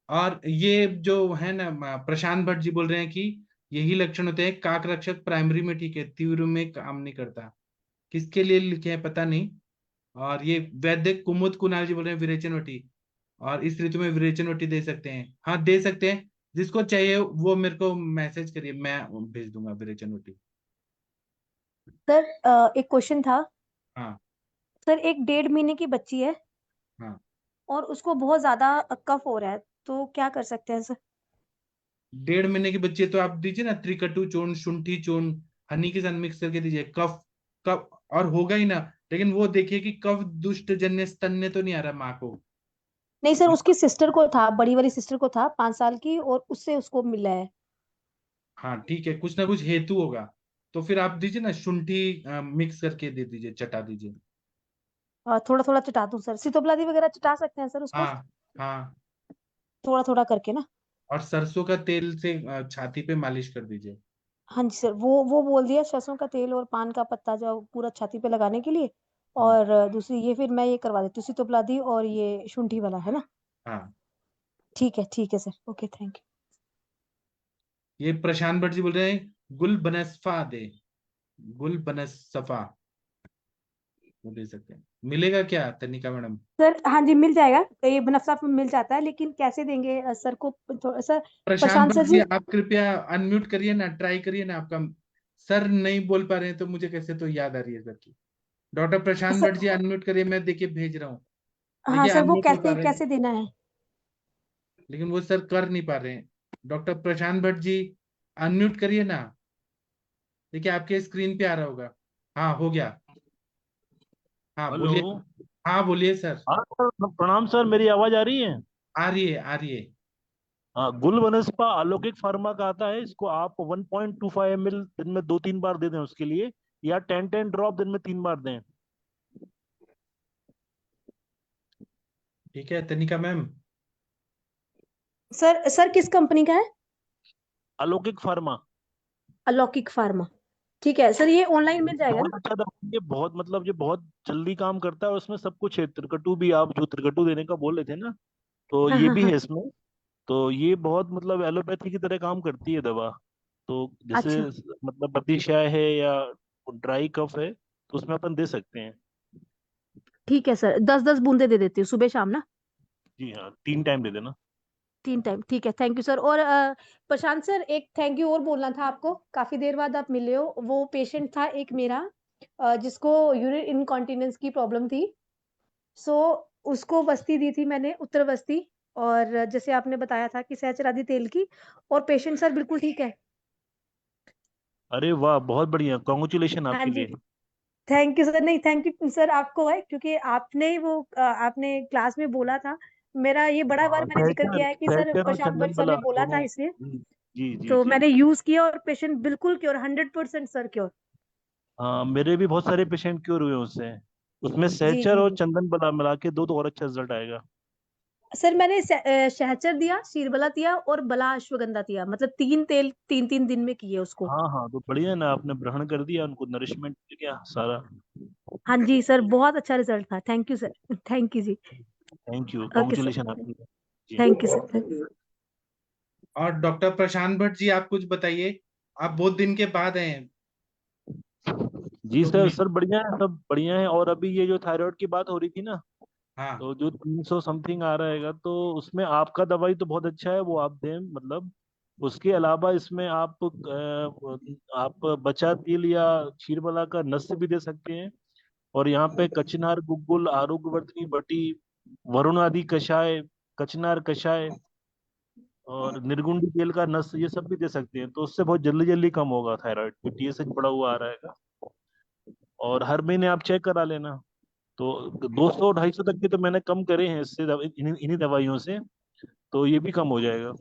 [SPEAKER 3] और ये जो है ना, प्रशांत भट्ट जी बोल रहे हैं कि यही लक्षण होते हैं, काक रक्षक प्राइमरी में ठीक है, तीव्र में काम नहीं करता। किसके लिए लिखे हैं पता नहीं। और ये वैद्य कुमुद कुणाल जी बोल रहे हैं विरेचन वटी, और इस ऋतु में विरेचन वटी दे सकते हैं, हाँ दे सकते हैं। जिसको चाहिए वो मेरे को मैसेज करिए, मैं भेज दूंगा विरेचन वटी।
[SPEAKER 4] सर एक क्वेश्चन था।
[SPEAKER 3] हाँ
[SPEAKER 4] सर एक 1.5 महीने की बच्ची है
[SPEAKER 3] हाँ।
[SPEAKER 4] और उसको बहुत ज्यादा कफ हो रहा है, तो क्या कर सकते हैं सर?
[SPEAKER 3] 1.5 महीने की बच्ची है तो आप दीजिए ना त्रिकटु चूर्ण, शुंठी चूर्ण, हनी के साथ मिक्स करके दीजिए। कफ, कफ और होगा ही ना, लेकिन वो देखिए कि कफ दुष्ट जन्य स्तन ने तो नहीं आ रहा माँ को।
[SPEAKER 4] नहीं सर, उसकी सिस्टर को था, बड़ी वाली सिस्टर को था 5 साल की, और उससे उसको मिला है।
[SPEAKER 3] हाँ ठीक है, कुछ ना कुछ हेतु होगा। तो फिर आप दीजिए ना शुंठी मिक्स करके दे दीजिए, चटा दीजिए।
[SPEAKER 4] थोड़ा थोड़ा चटा दूं सर? सितोब्लादी वगैरह चटा सकते हैं सर उसको,
[SPEAKER 3] हाँ हाँ।
[SPEAKER 4] थोड़ा थोड़ा करके ना?
[SPEAKER 3] और सरसों का तेल से छाती पे मालिश कर दीजिए।
[SPEAKER 4] हाँ जी सर, वो बोल दिया, सरसों का तेल और पान का पत्ता जो पूरा छाती पे लगाने के लिए।
[SPEAKER 3] हम्म,
[SPEAKER 4] और दूसरी ये फिर मैं ये करवा देती हूँ, सितोब्लादी और ये शुंठी वाला है ना?
[SPEAKER 3] हाँ।
[SPEAKER 4] ठीक है सर, ओके थैंक
[SPEAKER 3] ये प्रशांत भट्ट जी बोल रहे हैं गुल बनस्फा दे, गुल बनस्फा, वो दे सकते हैं। मिलेगा क्या तनिका मैडम?
[SPEAKER 4] You sir. हाँ जी मिल जाएगा, ये बनफसा मिल जाता है, लेकिन कैसे देंगे सर को? सर
[SPEAKER 3] प्रशांत
[SPEAKER 4] प्रशांत
[SPEAKER 3] भट्ट
[SPEAKER 4] सर
[SPEAKER 3] जी
[SPEAKER 4] जी।
[SPEAKER 3] आप कृपया अनम्यूट करिए ना, ट्राई करिए ना आपका। सर नहीं बोल पा रहे हैं तो मुझे कैसे तो याद आ रही है सर की। डॉक्टर प्रशांत
[SPEAKER 4] सर
[SPEAKER 3] भट्ट जी अनम्यूट करिए, मैं देखिए भेज रहा हूँ।
[SPEAKER 4] हाँ
[SPEAKER 3] देखिए
[SPEAKER 4] सर, वो
[SPEAKER 3] अनम्यूट हो पा
[SPEAKER 4] कैसे
[SPEAKER 3] रहे हैं,
[SPEAKER 4] कैसे देना है?
[SPEAKER 3] लेकिन वो सर कर नहीं पा रहे हैं। डॉक्टर प्रशांत भट्ट जी अनम्यूट करिए ना, देखिए आपके स्क्रीन पे आ रहा होगा। हाँ हो गया। हाँ
[SPEAKER 9] हेलो।
[SPEAKER 3] बोलिए। हाँ बोलिए सर।
[SPEAKER 9] हाँ सर, प्रणाम सर, मेरी आवाज आ रही है?
[SPEAKER 3] आ रही है, आ रही है।
[SPEAKER 9] हाँ, गुल वनस्पा अलौकिक फार्मा का आता है, इसको आप 1.25 ml दिन में 2-3 बार दे दें उसके लिए, या 10-10 ड्रॉप दिन में 3 बार दें।
[SPEAKER 3] ठीक है तनिका मैम।
[SPEAKER 4] सर सर किस कंपनी का है?
[SPEAKER 9] अलौकिक फार्मा।
[SPEAKER 4] अलौकिक फार्मा। ठीक है सर, ये ऑनलाइन मिल जाएगा
[SPEAKER 9] बहुत
[SPEAKER 4] ना?
[SPEAKER 9] अच्छा दवा है, ये बहुत मतलब ये बहुत जल्दी काम करता है, और उसमें सब कुछ है। त्रिकटु भी, आप जो त्रिकटु देने का बोल रहे थे ना, तो
[SPEAKER 4] हाँ
[SPEAKER 9] ये
[SPEAKER 4] हाँ
[SPEAKER 9] भी
[SPEAKER 4] हाँ।
[SPEAKER 9] है इसमें। तो ये बहुत मतलब एलोपैथी की तरह काम करती है दवा। तो जैसे
[SPEAKER 4] अच्छा।
[SPEAKER 9] मतलब अतिशय है या ड्राई कफ है, तो उसमें अपन दे सकते हैं।
[SPEAKER 4] ठीक है सर, 10-10 बूंदे दे देती हूँ सुबह शाम ना।
[SPEAKER 9] जी हाँ, 3 टाइम दे देना।
[SPEAKER 4] 3 टाइम, ठीक है, थैंक यू सर। और प्रशांत सर, एक थैंक यू और बोलना था आपको। काफी देर बाद आप मिले हो। वो पेशेंट था एक मेरा, जिसको यूरिन इनकॉन्टिनेंस की प्रॉब्लम थी। सो उसको बस्ती दी थी मैंने, उत्तर बस्ती। और जैसे आपने बताया था कि सहचरादी तेल की। और पेशेंट सर बिल्कुल ठीक है।
[SPEAKER 9] अरे वाह, बहुत बढ़िया, कॉन्ग्रेचुलेशन
[SPEAKER 4] हाँ
[SPEAKER 9] आपके
[SPEAKER 4] जी।
[SPEAKER 9] लिए।
[SPEAKER 4] Thank you sir. नहीं, थैंक यू सर आपको है, क्योंकि आपने ही वो आपने क्लास में बोला था। मेरा ये बड़ा बार
[SPEAKER 9] हाँ,
[SPEAKER 4] मैंने जिक्र
[SPEAKER 9] सहचर
[SPEAKER 4] किया है कि सर
[SPEAKER 9] सहचर और
[SPEAKER 4] प्रशांत भट्ट
[SPEAKER 9] चंदन
[SPEAKER 4] सर ने
[SPEAKER 9] बला
[SPEAKER 4] बोला था
[SPEAKER 9] दोनों।
[SPEAKER 4] इसलिए।
[SPEAKER 9] जी जी जी
[SPEAKER 4] तो
[SPEAKER 9] जी।
[SPEAKER 4] मैंने यूज किया और पेशेंट बिल्कुल क्योर, 100% सर क्योर।
[SPEAKER 9] हाँ, मेरे भी बहुत सारे पेशेंट क्योर हुए उससे। उसमें
[SPEAKER 4] जी
[SPEAKER 9] सहचर
[SPEAKER 4] जी
[SPEAKER 9] और
[SPEAKER 4] जी।
[SPEAKER 9] चंदन बला मिला के दो तो और अच्छा रिजल्ट आएगा।
[SPEAKER 4] सर मैंने शहचर दिया, शीरबला दिया और बला अश्वगंधा दिया, मतलब 3 तेल 3-3 दिन में किए उसको।
[SPEAKER 9] हाँ हाँ, तो बढ़िया ना, आपने ग्रहण कर दिया, उनको नरिशमेंट मिल गया सारा।
[SPEAKER 4] हाँ जी सर, बहुत अच्छा रिजल्ट था। Thank you sir. Thank you जी।
[SPEAKER 9] Thank you,
[SPEAKER 4] okay sir.
[SPEAKER 9] Congratulation आपके लिए। जी।
[SPEAKER 4] Thank you sir, thank you.
[SPEAKER 3] और डॉक्टर प्रशांत भट्ट जी आप कुछ बताइए। आप बहुत दिन के बाद आए हैं।
[SPEAKER 9] जी
[SPEAKER 3] तो
[SPEAKER 9] सर, सर बढ़िया है, सब बढ़िया है। और अभी ये जो थायराइड की बात हो रही थी ना,
[SPEAKER 3] हाँ
[SPEAKER 9] तो जो 300 समथिंग आ रहेगा, तो उसमें आपका दवाई तो बहुत अच्छा है, वो आप दें मतलब। उसके अलावा इसमें आप बचा तिल या क्षीरबला का नस्य भी दे सकते हैं। और यहाँ पे कचनार गुग्गुल, आरोग्यवर्धिनी बटी, वरुण आदि कषाय, कचनार कषाय और निर्गुंडी तेल का नस, ये सब भी दे सकते हैं। तो उससे बहुत जल्दी जल्दी कम होगा थायराइड, टीएसएच बढ़ा हुआ आ रहेगा। और हर महीने आप चेक करा लेना। तो 200-250 तक के तो मैंने कम करे हैं इससे, इन्हीं दवाइयों से। तो ये भी कम हो जाएगा।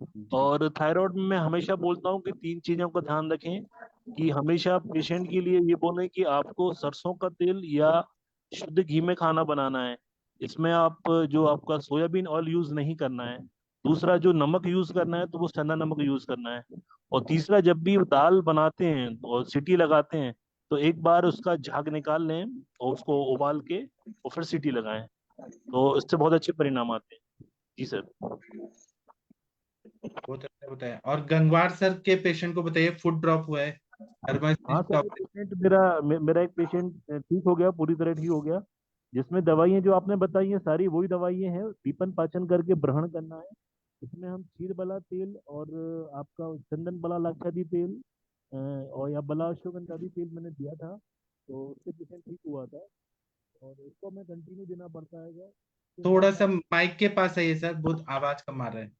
[SPEAKER 3] जी।
[SPEAKER 9] और थायराइड में मैं हमेशा बोलता हूँ कि 3 चीजों का ध्यान रखें। कि हमेशा पेशेंट के लिए ये बोलें कि आपको सरसों का तेल या शुद्ध घी में खाना बनाना है। इसमें आप जो आपका सोयाबीन ऑयल यूज नहीं करना है। दूसरा, जो नमक यूज करना है तो वो सेंधा नमक यूज करना है। और तीसरा, जब भी दाल बनाते हैं और सीटी लगाते हैं, तो एक बार उसका झाग निकाल लें और उसको उबाल के और फिर सीटी लगाएं। तो इससे बहुत अच्छे परिणाम आते हैं। जी सर।
[SPEAKER 3] बहुत अच्छा बताया। और गंगवार सर के पेशेंट को बताइए, फुट ड्रॉप हुआ है,
[SPEAKER 9] हाँ
[SPEAKER 3] थर्मास्टिक
[SPEAKER 9] सर, एक
[SPEAKER 3] प्रॉब्लम।
[SPEAKER 9] पेशेंट मेरा एक पेशेंट ठीक हो गया, पूरी तरह ठीक हो गया। जिसमें दवाइयाँ जो आपने बताई हैं सारी वही दवाइयाँ हैं। दीपन पाचन करके ग्रहण करना है। इसमें हम क्षीर बला तेल और आपका चंदन बला लाक्षादी तेल और या बला अश्वगंधादी तेल मैंने दिया था। तो उससे पेशेंट ठीक हुआ था। और इसको हमें कंटिन्यू देना पड़ता है। इसके
[SPEAKER 3] थोड़ा
[SPEAKER 9] साथ
[SPEAKER 3] सा
[SPEAKER 9] आप।
[SPEAKER 3] माइक के पास है ये सर, बहुत आवाज कम आ रहा है।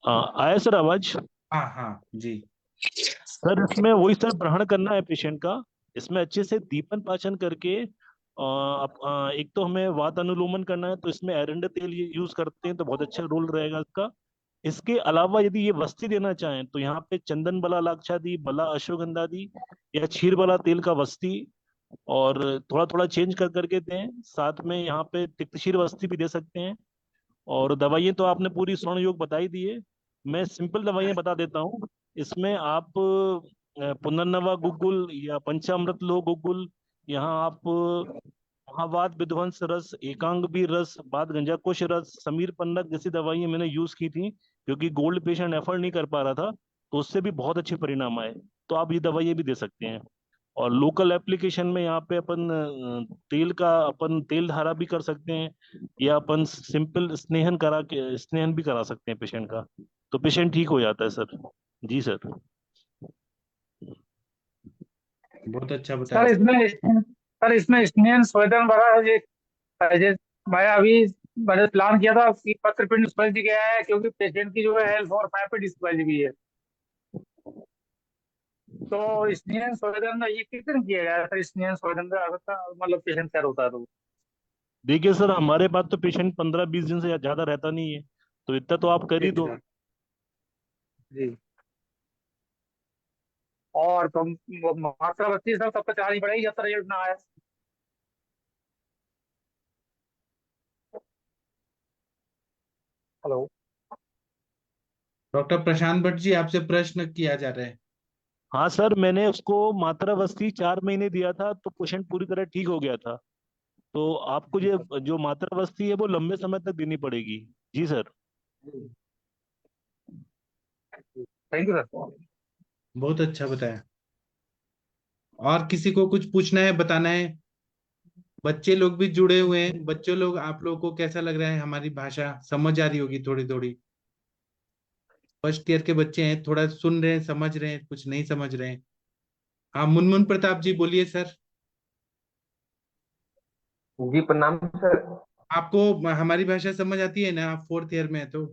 [SPEAKER 9] आया सर आवाज?
[SPEAKER 3] हाँ हाँ जी।
[SPEAKER 9] सर इसमें वही सर, ग्रहण करना है पेशेंट का। इसमें अच्छे से दीपन पाचन करके एक तो हमें वात अनुलोमन करना है, तो इसमें एरंड तेल यूज करते हैं तो बहुत अच्छा रोल रहेगा इसका। इसके अलावा यदि ये वस्ती देना चाहें तो यहाँ पे चंदन बला लाक्षादी, बला अश्वगंधादी या क्षीर बला तेल का वस्ती, और थोड़ा थोड़ा चेंज कर करके दें। साथ में यहाँ पे तिक्तशीर वस्ती भी दे सकते हैं। और दवाइयाँ तो आपने पूरी स्वर्ण योग बता ही दी है। मैं सिंपल दवाइयाँ बता देता हूँ। इसमें आप पुनर्नवा गुग्गुल या पंचामृत लो गुग्गुल, यहाँ आप महावात विध्वंस रस, एकांगबी रस, बात गंजाकोश रस, समीर पन्नग जैसी दवाइयाँ मैंने यूज की थी, क्योंकि गोल्ड पेशेंट एफर्ड नहीं कर पा रहा था। तो उससे भी बहुत अच्छे परिणाम आए। तो आप ये दवाइयाँ भी दे सकते हैं। और लोकल एप्लीकेशन में यहाँ पे अपन तेल का अपन तेल धारा भी कर सकते हैं, या अपन सिंपल स्नेहन करा के स्नेहन भी करा सकते हैं पेशेंट का। तो पेशेंट ठीक हो जाता है सर। जी सर।
[SPEAKER 3] बहुत अच्छा बताया
[SPEAKER 8] सर
[SPEAKER 3] सर।
[SPEAKER 8] इसमें सर इसमें स्नेहन स्वेदन बड़ा है ये मैं अभी मैंने प्लान किया था कि पत्र पिंड स्पष्ट गया है, क्योंकि पेशेंट की जो है L4-5 पे डिस्प्लेजी भी है। तो स्नेहन संवेदन ये कितने किया गया सर? स्नेहन संवेदन का मतलब पेशेंट तैयार होता है तो?
[SPEAKER 9] देखिए सर, हमारे पास तो पेशेंट 15-20 दिन से ज्यादा रहता नहीं है, तो इतना तो आप कर ही
[SPEAKER 8] ठीक
[SPEAKER 9] दो।
[SPEAKER 8] है जी। और तो मात्रा बत्तीस सर तब तक चलानी पड़ेगी जब तक रिजल्ट ना आए। हेलो।
[SPEAKER 3] डॉक्टर प्रशांत भट्ट जी, आपसे प्रश्न किया जा रहा है।
[SPEAKER 9] हाँ सर, मैंने उसको मात्रा वस्ती 4 महीने दिया था तो पेशेंट पूरी तरह ठीक हो गया था। तो आपको ये जो मात्रा वस्ती है वो लंबे समय तक देनी पड़ेगी। जी सर।
[SPEAKER 8] Thank you sir.
[SPEAKER 3] बहुत अच्छा बताया। और किसी को कुछ पूछना है, बताना है? बच्चे लोग भी जुड़े हुए हैं। बच्चों लोग, आप लोगों को कैसा लग रहा है? हमारी भाषा समझ आ रही होगी थोड़ी थोड़ी। फर्स्ट ईयर के बच्चे हैं, थोड़ा सुन रहे हैं, समझ रहे हैं, कुछ नहीं समझ रहे हैं। हाँ, मुनमुन प्रताप जी बोलिए सर।
[SPEAKER 10] जी प्रणाम सर।
[SPEAKER 3] आपको हमारी भाषा समझ आती है ना? आप फोर्थ ईयर में है तो।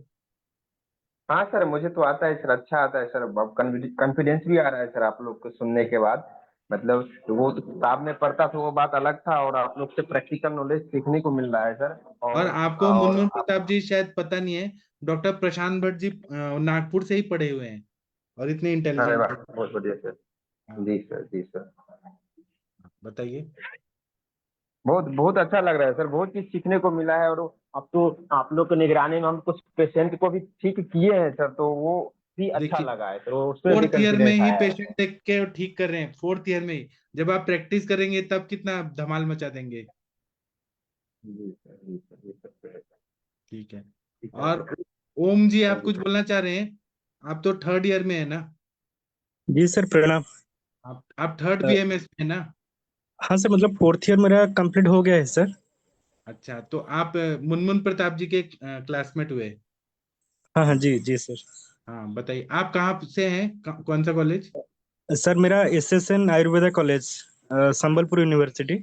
[SPEAKER 10] हाँ सर, मुझे तो आता है सर, अच्छा आता है सर। अब कॉन्फिडेंस भी आ रहा है सर आप लोग को सुनने के बाद। मतलब वो किताब में पढ़ता था वो बात अलग था, और आप लोग से प्रैक्टिकल नॉलेज सीखने को मिल रहा है सर।
[SPEAKER 3] और
[SPEAKER 10] और
[SPEAKER 3] आपको
[SPEAKER 10] और
[SPEAKER 3] मुनमुन
[SPEAKER 10] आप
[SPEAKER 3] प्रताप जी शायद पता नहीं है, डॉक्टर प्रशांत भट्ट जी नागपुर से ही पढ़े हुए हैं और इतने
[SPEAKER 10] अरे
[SPEAKER 3] इंटेलिजेंट
[SPEAKER 10] वाह,
[SPEAKER 3] है।
[SPEAKER 10] बहुत बढ़िया सर।
[SPEAKER 3] हाँ,
[SPEAKER 10] जी सर, जी सर।
[SPEAKER 3] बताइए।
[SPEAKER 10] बहुत बहुत अच्छा लग रहा है सर, बहुत चीज सीखने को मिला है। और अब तो आप लोग की निगरानी में हम कुछ पेशेंट को भी ठीक किए हैं सर, तो वो भी अच्छा
[SPEAKER 3] देखिए,
[SPEAKER 10] लगा है, तो उसमें भी
[SPEAKER 3] फोर्थ ईयर में
[SPEAKER 10] कॉन्फिडेंस
[SPEAKER 3] ही
[SPEAKER 10] आया है
[SPEAKER 3] पेशेंट
[SPEAKER 10] सर।
[SPEAKER 3] देख के ठीक कर रहे हैं, फोर्थ ईयर में ही। जब आप प्रैक्टिस करेंगे तब कितना धमाल मचा देंगे।
[SPEAKER 10] जी सर, जी सर, जी सर।
[SPEAKER 3] ठीक है।
[SPEAKER 10] ठीक है
[SPEAKER 3] और
[SPEAKER 10] सर।
[SPEAKER 3] ओम जी,
[SPEAKER 10] हाँ
[SPEAKER 3] आप
[SPEAKER 10] जी
[SPEAKER 3] कुछ
[SPEAKER 10] सर।
[SPEAKER 3] बोलना चाह रहे हैं? आप तो थर्ड ईयर में है ना?
[SPEAKER 11] जी सर, प्रणाम।
[SPEAKER 3] आप थर्ड
[SPEAKER 11] अ,
[SPEAKER 3] बीएमएस में है ना?
[SPEAKER 11] हाँ सर, मतलब फोर्थ ईयर मेरा कंप्लीट हो गया है सर।
[SPEAKER 3] अच्छा, तो आप मुनमुन प्रताप जी के क्लासमेट हुए?
[SPEAKER 11] हाँ हाँ, जी जी सर।
[SPEAKER 3] हाँ, बताइए आप कहाँ से हैं? कौन सा कॉलेज?
[SPEAKER 11] सर मेरा SSN Ayurveda college, Sambalpur university,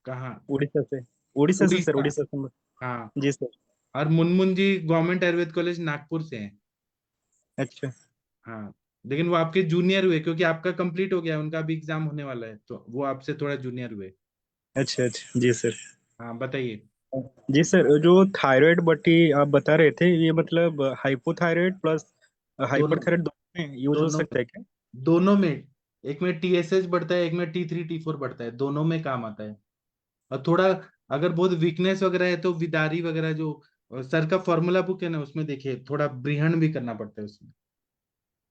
[SPEAKER 3] कहाँ?
[SPEAKER 11] उड़ीसा से। उड़ीसा से सर,
[SPEAKER 3] उड़ीसा।
[SPEAKER 11] उड़ीसा संबल।
[SPEAKER 3] हाँ।
[SPEAKER 11] जी सर।
[SPEAKER 3] और मुनमुन जी गवर्नमेंट आयुर्वेद कॉलेज नागपुर से हैं।
[SPEAKER 11] अच्छा
[SPEAKER 3] हाँ, लेकिन वो आपके जूनियर हुए क्योंकि आपका कंप्लीट हो गया, उनका भी एग्जाम होने वाला है, तो वो आपसे थोड़ा जूनियर हुए।
[SPEAKER 11] अच्छा अच्छा, जी सर।
[SPEAKER 3] हाँ, बताइए।
[SPEAKER 11] जी सर, जो थायराइड बटी आप बता रहे थे, ये मतलब हाइपोथायराइड प्लस
[SPEAKER 3] दोनों,
[SPEAKER 11] हाइपरथायराइड दोनों में यूज हो
[SPEAKER 3] दोनों
[SPEAKER 11] सकता है क्या?
[SPEAKER 3] दोनों में। एक में TSH बढ़ता है, एक में T3 T4 बढ़ता है, दोनों में काम आता है। और थोड़ा अगर बहुत वीकनेस वगैरह है तो विदारी वगैरह जो सर का फॉर्मूला बुक है ना, उसमें देखिए थोड़ा ब्रीहण भी करना पड़ता है उसमें।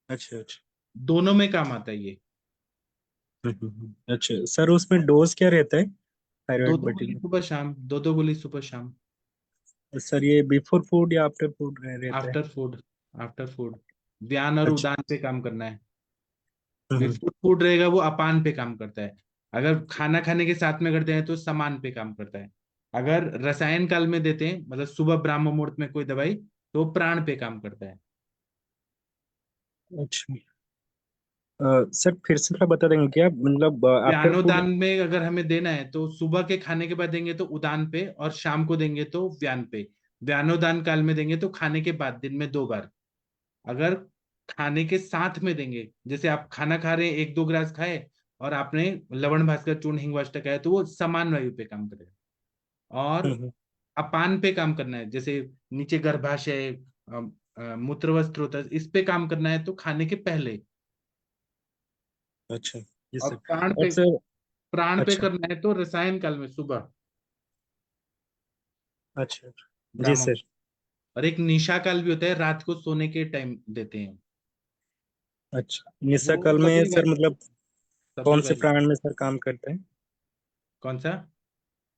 [SPEAKER 11] अच्छा अच्छा।
[SPEAKER 3] दोनों में काम आता है ये।
[SPEAKER 11] अच्छा सर, उसमें डोज क्या रहता है
[SPEAKER 3] दो
[SPEAKER 11] थायराइड
[SPEAKER 3] दो
[SPEAKER 11] बटी
[SPEAKER 3] गोली
[SPEAKER 11] में?
[SPEAKER 3] सुबह शाम, दो दो गोली सुबह शाम।
[SPEAKER 11] सर ये बिफोर फूड या आफ्टर फूड रहता है?
[SPEAKER 3] After food. After food. व्यान और
[SPEAKER 11] अच्छा।
[SPEAKER 3] उदान पे काम करना है।
[SPEAKER 11] हम्म।
[SPEAKER 3] बिफोर फूड रहेगा वो अपान पे काम करता है। अगर खाना खाने के साथ में करते हैं तो समान पे काम करता है। अगर रसायन काल में देते हैं, मतलब सुबह ब्राह्म मुहूर्त में कोई दवाई, तो वो प्राण पे काम करता है।
[SPEAKER 11] अच्छा। सर फिर से थोड़ा बता देंगे क्या, मतलब आफ्टर फूड?
[SPEAKER 3] व्यानोदान में अगर हमें देना है तो सुबह के खाने के बाद देंगे तो उदान पे, और शाम को देंगे तो व्यान पे। व्यानोदान काल में देंगे तो खाने के बाद दिन में 2 बार। अगर खाने के साथ में देंगे, जैसे आप खाना खा रहे हैं, 1-2 ग्रास खाए और आपने लवण भास्कर चूर्ण हिंगवाष्टक खाया, तो वो समान वायु पे काम करेगा। और
[SPEAKER 11] हम्म।
[SPEAKER 3] अपान पे काम करना है, जैसे नीचे गर्भाशय, मूत्रवस्त्रोत, इस पे काम करना है तो खाने के पहले।
[SPEAKER 11] अच्छा जी
[SPEAKER 3] और
[SPEAKER 11] सर। और सर।
[SPEAKER 3] प्राण पे
[SPEAKER 11] अच्छा
[SPEAKER 3] करना है तो रसायन काल में सुबह
[SPEAKER 11] अच्छा जी
[SPEAKER 3] ब्राह्मण।
[SPEAKER 11] सर।
[SPEAKER 3] और एक निशा काल भी होता है, रात को सोने के टाइम देते हैं।
[SPEAKER 11] अच्छा, निशा
[SPEAKER 3] वो
[SPEAKER 11] काल में
[SPEAKER 3] सभी
[SPEAKER 11] सर मतलब
[SPEAKER 3] सभी
[SPEAKER 11] कौन से
[SPEAKER 3] वैल्यू।
[SPEAKER 11] प्राण में सर काम करते हैं?
[SPEAKER 3] कौन सा?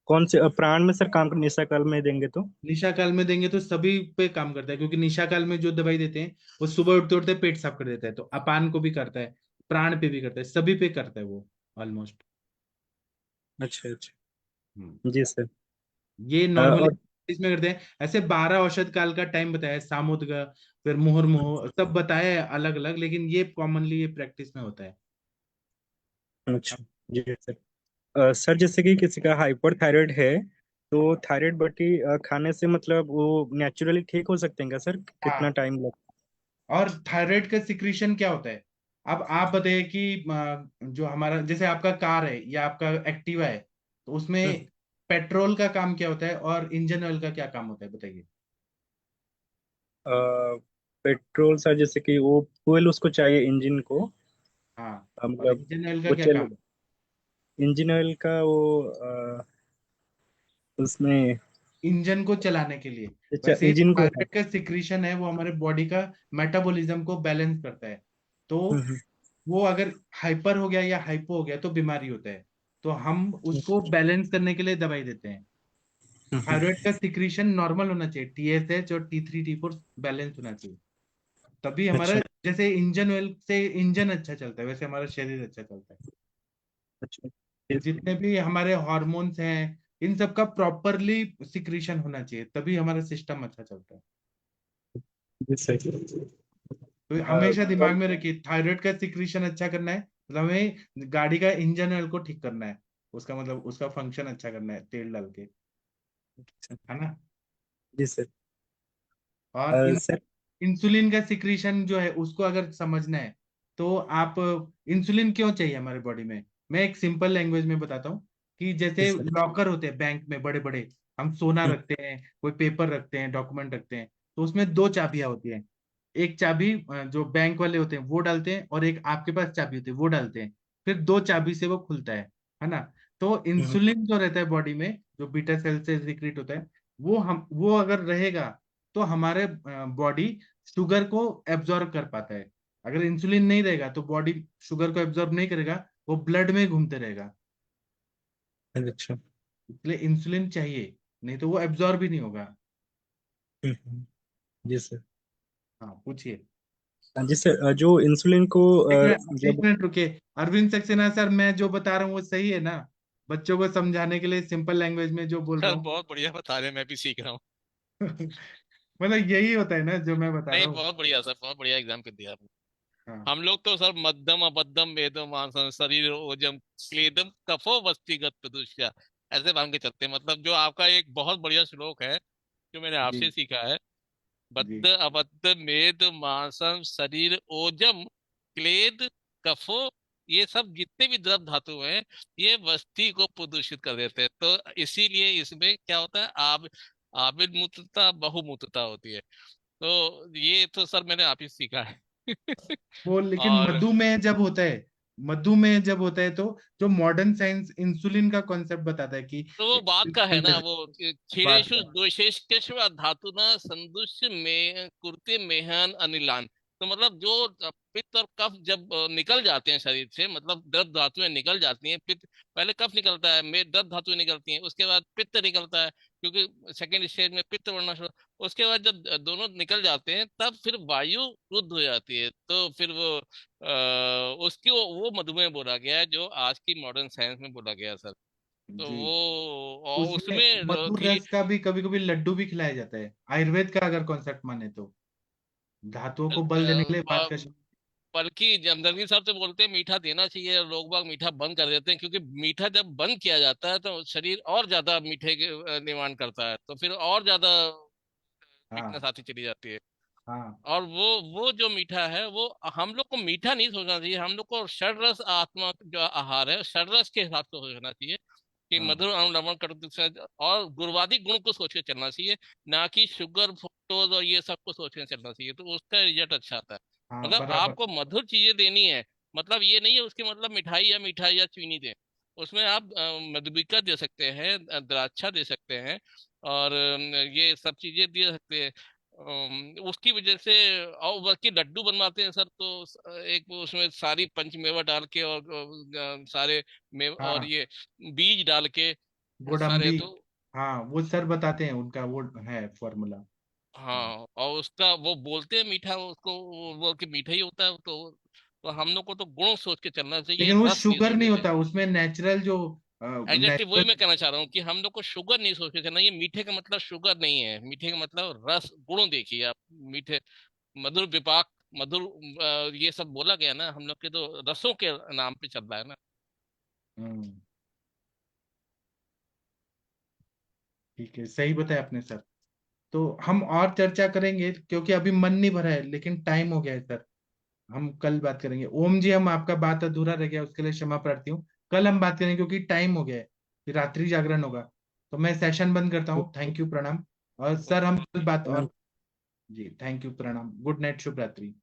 [SPEAKER 11] कौन से प्राण में सर काम निशा काल में देंगे तो?
[SPEAKER 3] निशा काल में देंगे तो सभी पे काम करता है, क्योंकि निशा काल में जो दवाई देते हैं वो सुबह उठते उठते पेट साफ कर देता है, तो अपान को भी करता है, प्राण पे भी करता है, सभी पे करता है वो ऑलमोस्ट।
[SPEAKER 11] अच्छा अच्छा जी सर।
[SPEAKER 3] ये नॉर्मली
[SPEAKER 11] और
[SPEAKER 3] इसमें करते हैं। ऐसे 12 औषध काल का टाइम बताया है, सामुद्र, फिर मुहुर्मुहु सब बताया है अलग अलग, लेकिन ये कॉमनली ये प्रैक्टिस में होता है।
[SPEAKER 11] अच्छा जी सर। सर जैसे कि किसी का हाइपर थायराइड है, तो थायराइड बटी खाने से मतलब वो नेचुरली ठीक हो सकते हैं क्या सर?
[SPEAKER 3] हाँ,
[SPEAKER 11] कितना टाइम लग?
[SPEAKER 3] और थायराइड का सिक्रीशन क्या होता है? अब आप बताइए कि जो हमारा जैसे आपका कार है या आपका एक्टिवा है, तो उसमें पेट्रोल का काम क्या होता है और इंजन ऑयल का क्या काम होता है, बताइए।
[SPEAKER 11] पेट्रोल सर जैसे कि वो फ्यूल उसको चाहिए इंजन को,
[SPEAKER 3] हाँ, और
[SPEAKER 11] मतलब
[SPEAKER 3] इंजन ऑयल का
[SPEAKER 11] वो
[SPEAKER 3] क्या
[SPEAKER 11] चल
[SPEAKER 3] काम है?
[SPEAKER 11] इंजन ऑयल का वो उसमें
[SPEAKER 3] इंजन को चलाने के लिए।
[SPEAKER 11] अच्छा
[SPEAKER 3] वैसे
[SPEAKER 11] इंजन को।
[SPEAKER 3] थायराइड का सिक्रीशन है वो हमारे बॉडी का मेटाबॉलिज्म को बैलेंस करता है। तो
[SPEAKER 11] हम्म,
[SPEAKER 3] वो अगर हाइपर हो गया या हाइपो हो गया तो बीमारी होता है। तो हम उसको बैलेंस करने के लिए दवाई देते हैं। थायराइड का सिक्रीशन नॉर्मल होना चाहिए, TSH और T3 T4 बैलेंस होना चाहिए। तभी हमारा,
[SPEAKER 11] अच्छा
[SPEAKER 3] जैसे इंजन ऑयल से इंजन अच्छा चलता है वैसे हमारा शरीर अच्छा चलता है।
[SPEAKER 11] अच्छा
[SPEAKER 3] जितने भी हमारे हॉर्मोन्स हैं इन सब का प्रॉपरली सिक्रीशन होना चाहिए, तभी हमारा सिस्टम अच्छा चलता है।
[SPEAKER 11] जी सही।
[SPEAKER 3] तो हमेशा दिमाग में रखिए, थायराइड का सिक्रीशन अच्छा करना है मतलब हमें गाड़ी का इंजन ऑयल को ठीक करना है। उसका मतलब उसका फंक्शन अच्छा करना है तेल डाल के, है ना।
[SPEAKER 11] जी सर।
[SPEAKER 3] और
[SPEAKER 11] सर
[SPEAKER 3] इंसुलिन का सिक्रीशन जो है उसको अगर समझना है तो आप, इंसुलिन क्यों चाहिए हमारे बॉडी में, मैं एक सिंपल लैंग्वेज में बताता हूँ कि
[SPEAKER 11] जी
[SPEAKER 3] जैसे
[SPEAKER 11] सर।
[SPEAKER 3] लॉकर होते हैं बैंक में बड़े बड़े, हम सोना रखते हैं, कोई पेपर रखते हैं, डॉक्यूमेंट रखते हैं, तो उसमें दो चाबियां होती हैं। एक चाबी जो बैंक वाले होते हैं वो डालते हैं, और एक आपके पास चाबी होती है वो डालते हैं, फिर दो चाबी से वो खुलता है ना। तो इंसुलिन जो रहता है बॉडी में, जो बीटा सेल से सिक्रीट होता है, वो अगर रहेगा तो हमारे बॉडी शुगर को एब्जॉर्ब कर पाता है। अगर इंसुलिन नहीं रहेगा तो बॉडी शुगर को एब्जॉर्ब नहीं करेगा, वो ब्लड में घूमते रहेगा।
[SPEAKER 11] अच्छा
[SPEAKER 3] इसलिए इंसुलिन चाहिए, नहीं तो वो एब्जॉर्ब ही नहीं होगा।
[SPEAKER 11] जी सर।
[SPEAKER 3] हाँ, पूछिए।
[SPEAKER 11] हाँ जी सर, जो इंसुलिन को
[SPEAKER 3] एक
[SPEAKER 11] मतलब
[SPEAKER 3] मिनट रुकिए। अरविंद सक्सेना सर, मैं जो बता रहा हूँ वो सही है ना? बच्चों को समझाने के लिए सिंपल लैंग्वेज में जो बोल रहा
[SPEAKER 6] सर
[SPEAKER 3] हूँ।
[SPEAKER 6] बहुत बढ़िया बता रहे हैं, मैं भी सीख रहा हूँ।
[SPEAKER 3] मतलब यही होता है ना जो मैं बता
[SPEAKER 6] नहीं
[SPEAKER 3] रहा हूँ।
[SPEAKER 6] बहुत बढ़िया सर, बहुत बढ़िया एग्जाम कर दिया आपने।
[SPEAKER 3] हाँ
[SPEAKER 6] हम लोग तो सर मध्यम अबद्धम वेदम मांसम शरीर ओजम क्लेदम कफो वस्तिगत प्रदुष्या, ऐसे मान के चलते हैं। मतलब जो आपका एक बहुत बढ़िया श्लोक है जो मैंने
[SPEAKER 3] जी
[SPEAKER 6] आपसे सीखा है,
[SPEAKER 3] जी
[SPEAKER 6] बद्ध अबद्ध मेद मांसम शरीर ओजम क्लेद कफो, ये सब जितने भी द्रव धातु हैं ये वस्ती को प्रदूषित कर देते हैं। तो इसीलिए इसमें क्या होता है, आबिद मूत्रता बहुमूत्रता होती है। तो ये तो सर मैंने आप ही सीखा है।
[SPEAKER 3] वो, लेकिन
[SPEAKER 6] और
[SPEAKER 3] मधुमेह जब होता है तो जो मॉडर्न साइंस इंसुलिन का कॉन्सेप्ट बताता है कि
[SPEAKER 6] तो वो बात का है ना, वो
[SPEAKER 3] बात
[SPEAKER 6] क्षीरेषु
[SPEAKER 3] का।
[SPEAKER 6] दोषेष्केषु धातुना संदुष्य में कुर्ते मेहन अनिलान। तो मतलब जो पित्त और कफ जब निकल जाते हैं शरीर से, मतलब द्रव धातुएं निकल जाती हैं, पित्त पहले कफ निकलता है, में द्रव धातुएं निकलती हैं, उसके बाद पित्त निकलता है, क्योंकि सेकंड स्टेज में पित्त बढ़ना शुरू। उसके बाद जब दोनों निकल जाते हैं तब फिर वायु रुद्ध हो जाती है, तो फिर वो उसकी वो मधुमेह बोला गया है, जो आज की मॉडर्न साइंस में बोला गया है सर। तो
[SPEAKER 3] जी,
[SPEAKER 6] वो और
[SPEAKER 3] उसमें
[SPEAKER 6] उसमें
[SPEAKER 3] मधुर
[SPEAKER 6] थी।
[SPEAKER 3] रस का भी कभी कभी लड्डू भी खिलाया जाता है, आयुर्वेद का अगर कॉन्सेप्ट माने तो, धातुओं को बल देने के लिए बात का
[SPEAKER 6] बल्कि जमदग्नि साहब तो बोलते हैं मीठा देना चाहिए, और लोग बाग मीठा बंद कर देते हैं, क्योंकि मीठा जब बंद किया जाता है तो शरीर और ज्यादा मीठे के निर्माण करता है, तो फिर और ज्यादा वीकनेस
[SPEAKER 3] हाँ
[SPEAKER 6] आती चली जाती है।
[SPEAKER 3] हाँ
[SPEAKER 6] और वो जो मीठा है वो हम लोग को मीठा नहीं सोचना चाहिए, हम लोग को षड्रस आत्मा जो आहार है षड्रस के हिसाब से सोचना चाहिए, कि
[SPEAKER 3] हाँ
[SPEAKER 6] मधुर अनुलमन कर और गुरुवादी गुण को सोच के चलना चाहिए, ना कि शुगर फ्रुक्टोज और ये सब को सोच के चलना चाहिए, तो उसका रिजल्ट अच्छा आता है।
[SPEAKER 3] हाँ,
[SPEAKER 6] मतलब
[SPEAKER 3] बराबर।
[SPEAKER 6] आपको मधुर चीजें देनी है, मतलब ये नहीं है उसके मतलब मिठाई या मिठाई या चीनी दें। उसमें आप मधुबिका दे सकते हैं, द्राक्षा दे सकते हैं, और ये सब चीजें दे सकते हैं। उसकी वजह से, और बल्कि लड्डू बनवाते हैं सर, तो एक वो उसमें सारी पंचमेवा डाल के और सारे मेव और
[SPEAKER 3] हाँ,
[SPEAKER 6] ये बीज डाल के सारे,
[SPEAKER 3] गोडम्बी।
[SPEAKER 6] तो
[SPEAKER 3] हाँ, वो सर बताते हैं, उनका वो है फॉर्मूला। हाँ,
[SPEAKER 6] हाँ, और उसका वो बोलते हैं मीठा, उसको वो बोल के मीठा ही होता है। तो हम लोग को तो गुण सोच के चलना चाहिए,
[SPEAKER 3] लेकिन वो
[SPEAKER 6] रस नहीं
[SPEAKER 3] शुगर नहीं
[SPEAKER 6] सोचना चाहिए।
[SPEAKER 3] होता उसमें, नेचुरल जो
[SPEAKER 6] एग्जैक्टली वही
[SPEAKER 3] नेचुरल।
[SPEAKER 6] मैं कहना चाह रहा हूँ कि हम लोग को शुगर नहीं सोच के चलना। ये मीठे का मतलब शुगर नहीं है, मीठे का मतलब रस गुण देखिए आप। मीठे मधुर विपाक मधुर ये सब बोला गया ना, हम लोग के तो रसों के नाम पे चल रहा है ना।
[SPEAKER 3] हम्म, ठीक है, सही बताया आपने सर। तो हम और चर्चा करेंगे क्योंकि अभी मन नहीं भरा है, लेकिन टाइम हो गया है सर। हम कल बात करेंगे। ओम जी, हम आपका बात अधूरा रह गया, उसके लिए क्षमा प्रार्थी हूँ। कल हम बात करेंगे क्योंकि टाइम हो गया है, फिर रात्रि जागरण होगा। तो मैं सेशन बंद करता हूँ। थैंक यू, प्रणाम। और सर हम कल बात और जी, थैंक यू, प्रणाम, गुड नाइट, शुभ रात्रि।